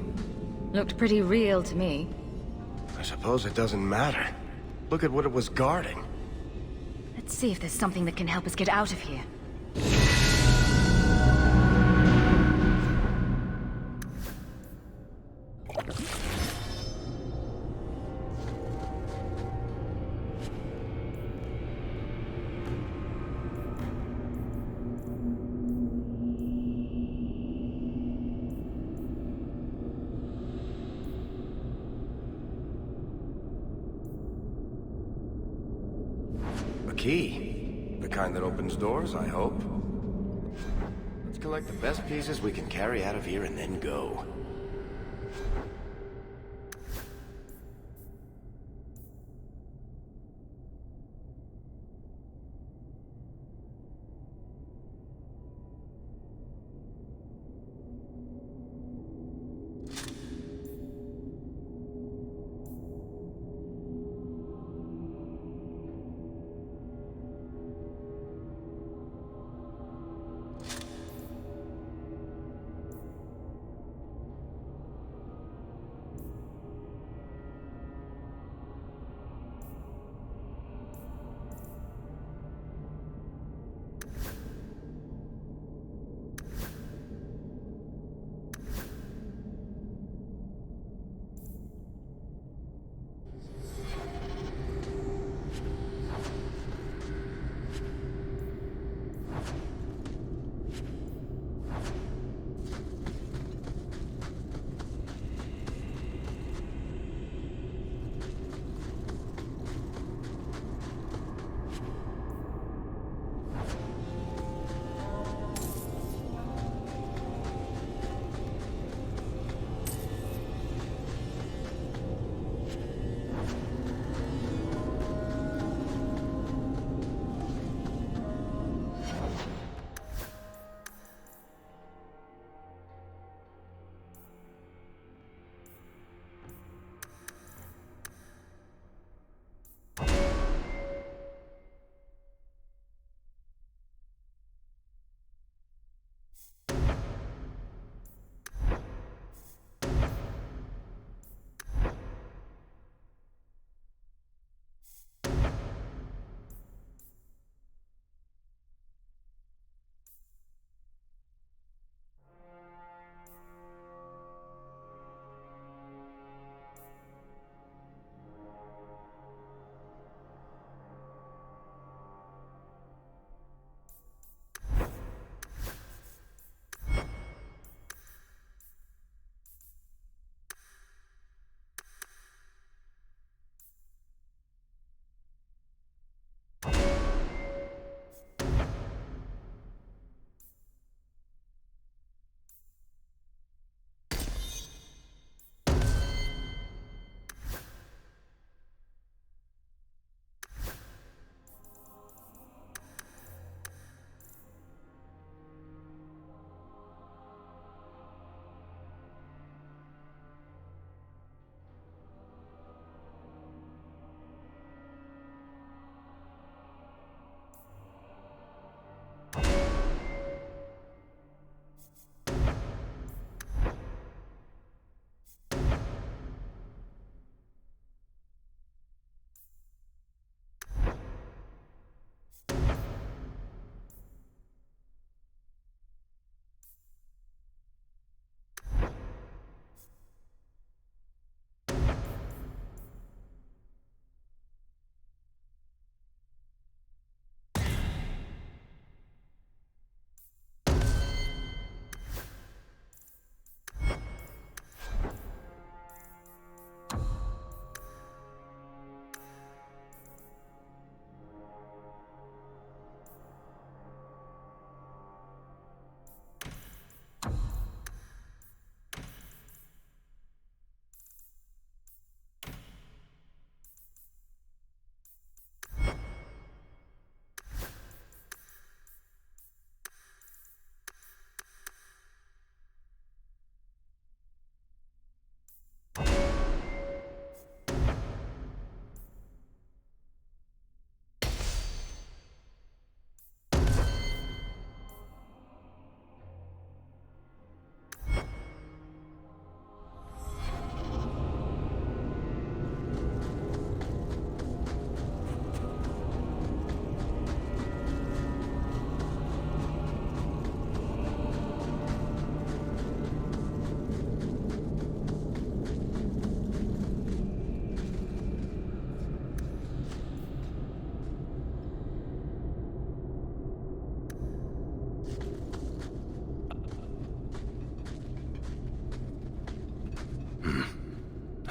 Looked pretty real to me. I suppose it doesn't matter. Look at what it was guarding. Let's see if there's something that can help us get out of here. Key. The kind that opens doors, I hope. Let's collect the best pieces we can carry out of here and then go.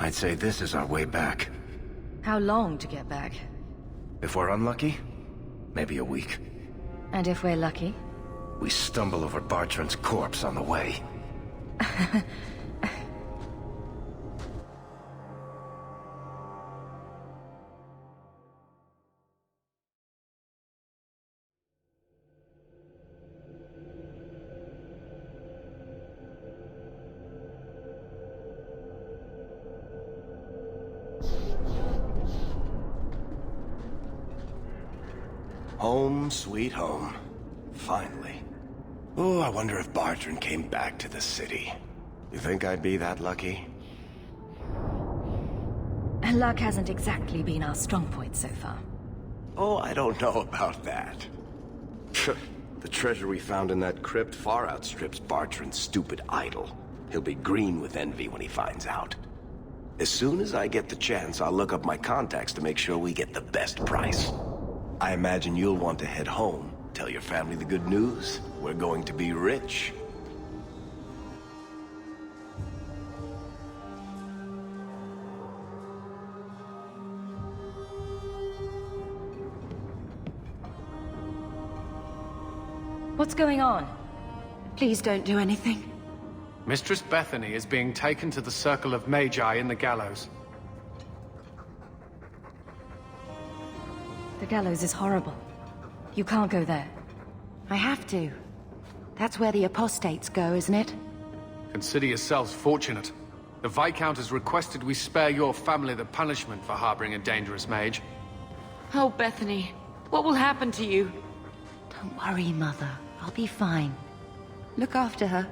I'd say this is our way back. How long to get back? If we're unlucky, maybe a week. And if we're lucky? We stumble over Bartrand's corpse on the way. Home, sweet home. Finally. Oh, I wonder if Bartrand came back to the city. You think I'd be that lucky? Luck hasn't exactly been our strong point so far. Oh, I don't know about that. The treasure we found in that crypt far outstrips Bartrand's stupid idol. He'll be green with envy when he finds out. As soon as I get the chance, I'll look up my contacts to make sure we get the best price. I imagine you'll want to head home. Tell your family the good news. We're going to be rich. What's going on? Please don't do anything. Mistress Bethany is being taken to the Circle of Magi in the Gallows. The gallows is horrible. You can't go there. I have to. That's where the apostates go, isn't it? Consider yourselves fortunate. The Viscount has requested we spare your family the punishment for harboring a dangerous mage. Oh, Bethany, what will happen to you? Don't worry, Mother. I'll be fine. Look after her.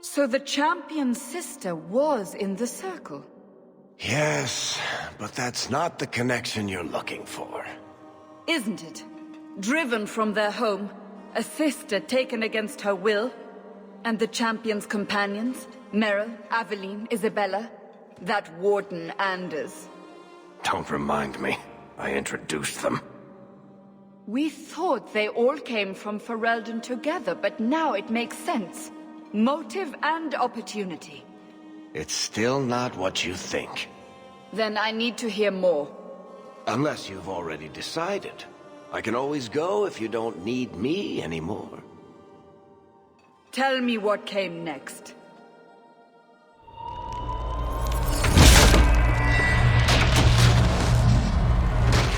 So the champion's sister was in the circle? Yes, but that's not the connection you're looking for. Isn't it? Driven from their home, a sister taken against her will, and the champion's companions, Merrill, Aveline, Isabella, that warden Anders. Don't remind me. I introduced them. We thought they all came from Ferelden together, but now it makes sense. Motive and opportunity. It's still not what you think. Then I need to hear more. Unless you've already decided. I can always go if you don't need me anymore. Tell me what came next.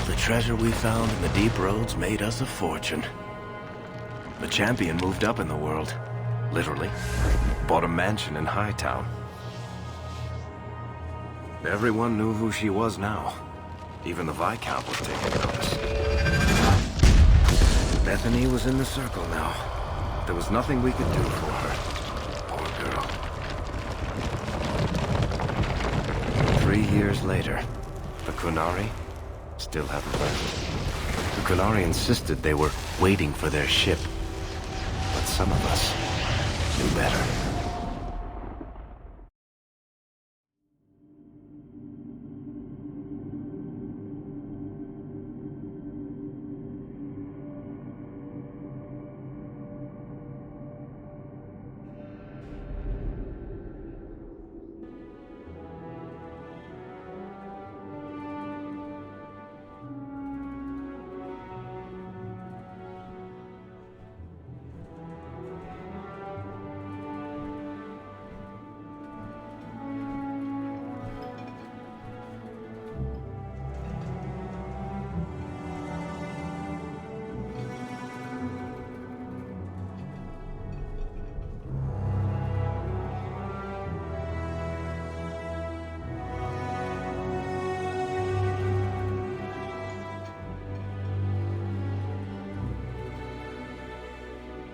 The treasure we found in the deep roads made us a fortune. The champion moved up in the world. Literally. Bought a mansion in Hightown. Everyone knew who she was now. Even the Viscount was taking notice. Bethany was in the circle now. There was nothing we could do for her. Poor girl. 3 years later, the Qunari still haven't left. The Qunari insisted they were waiting for their ship. But some of us knew better.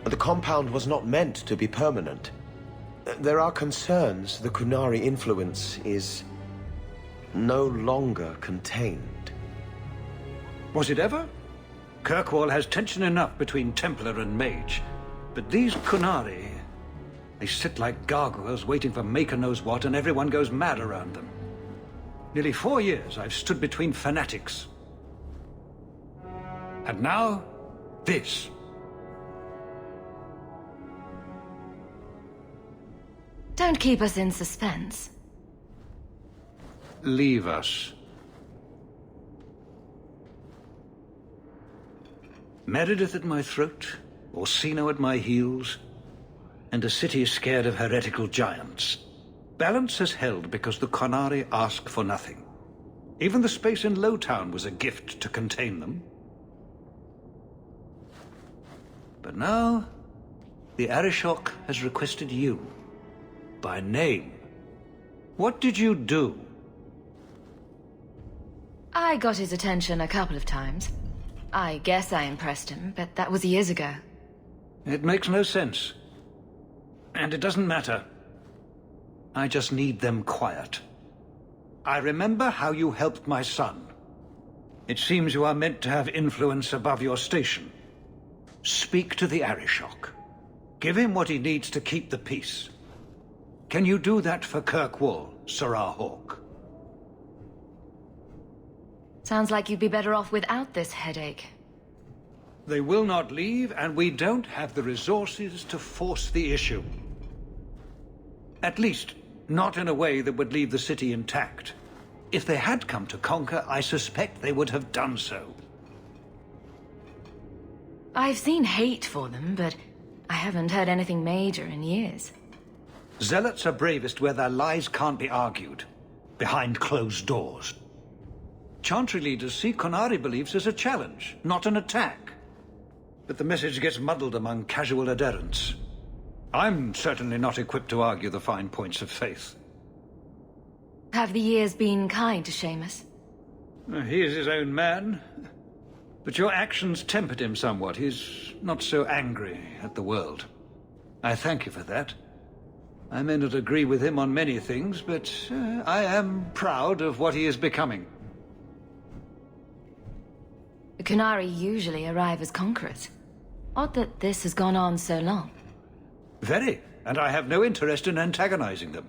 The compound was not meant to be permanent. There are concerns the Qunari influence is no longer contained. Was it ever? Kirkwall has tension enough between Templar and mage. But these Qunari... They sit like gargoyles waiting for Maker knows what, and everyone goes mad around them. Nearly 4 years I've stood between fanatics. And now, this. Don't keep us in suspense. Leave us. Meredith at my throat, Orsino at my heels, and a city scared of heretical giants. Balance has held because the Qunari ask for nothing. Even the space in Lowtown was a gift to contain them. But now, the Arishok has requested you. By name. What did you do? I got his attention a couple of times. I guess I impressed him, but that was years ago. It makes no sense. And it doesn't matter. I just need them quiet. I remember how you helped my son. It seems you are meant to have influence above your station. Speak to the Arishok. Give him what he needs to keep the peace. Can you do that for Kirkwall, Sirrah Hawk? Sounds like you'd be better off without this headache. They will not leave, and we don't have the resources to force the issue. At least, not in a way that would leave the city intact. If they had come to conquer, I suspect they would have done so. I've seen hate for them, but I haven't heard anything major in years. Zealots are bravest where their lies can't be argued, behind closed doors. Chantry leaders see Qunari beliefs as a challenge, not an attack. But the message gets muddled among casual adherents. I'm certainly not equipped to argue the fine points of faith. Have the years been kind to Seamus? He is his own man. But your actions tempered him somewhat. He's not so angry at the world. I thank you for that. I may not agree with him on many things, but I am proud of what he is becoming. The Qunari usually arrive as conquerors. Odd that this has gone on so long. Very, and I have no interest in antagonizing them.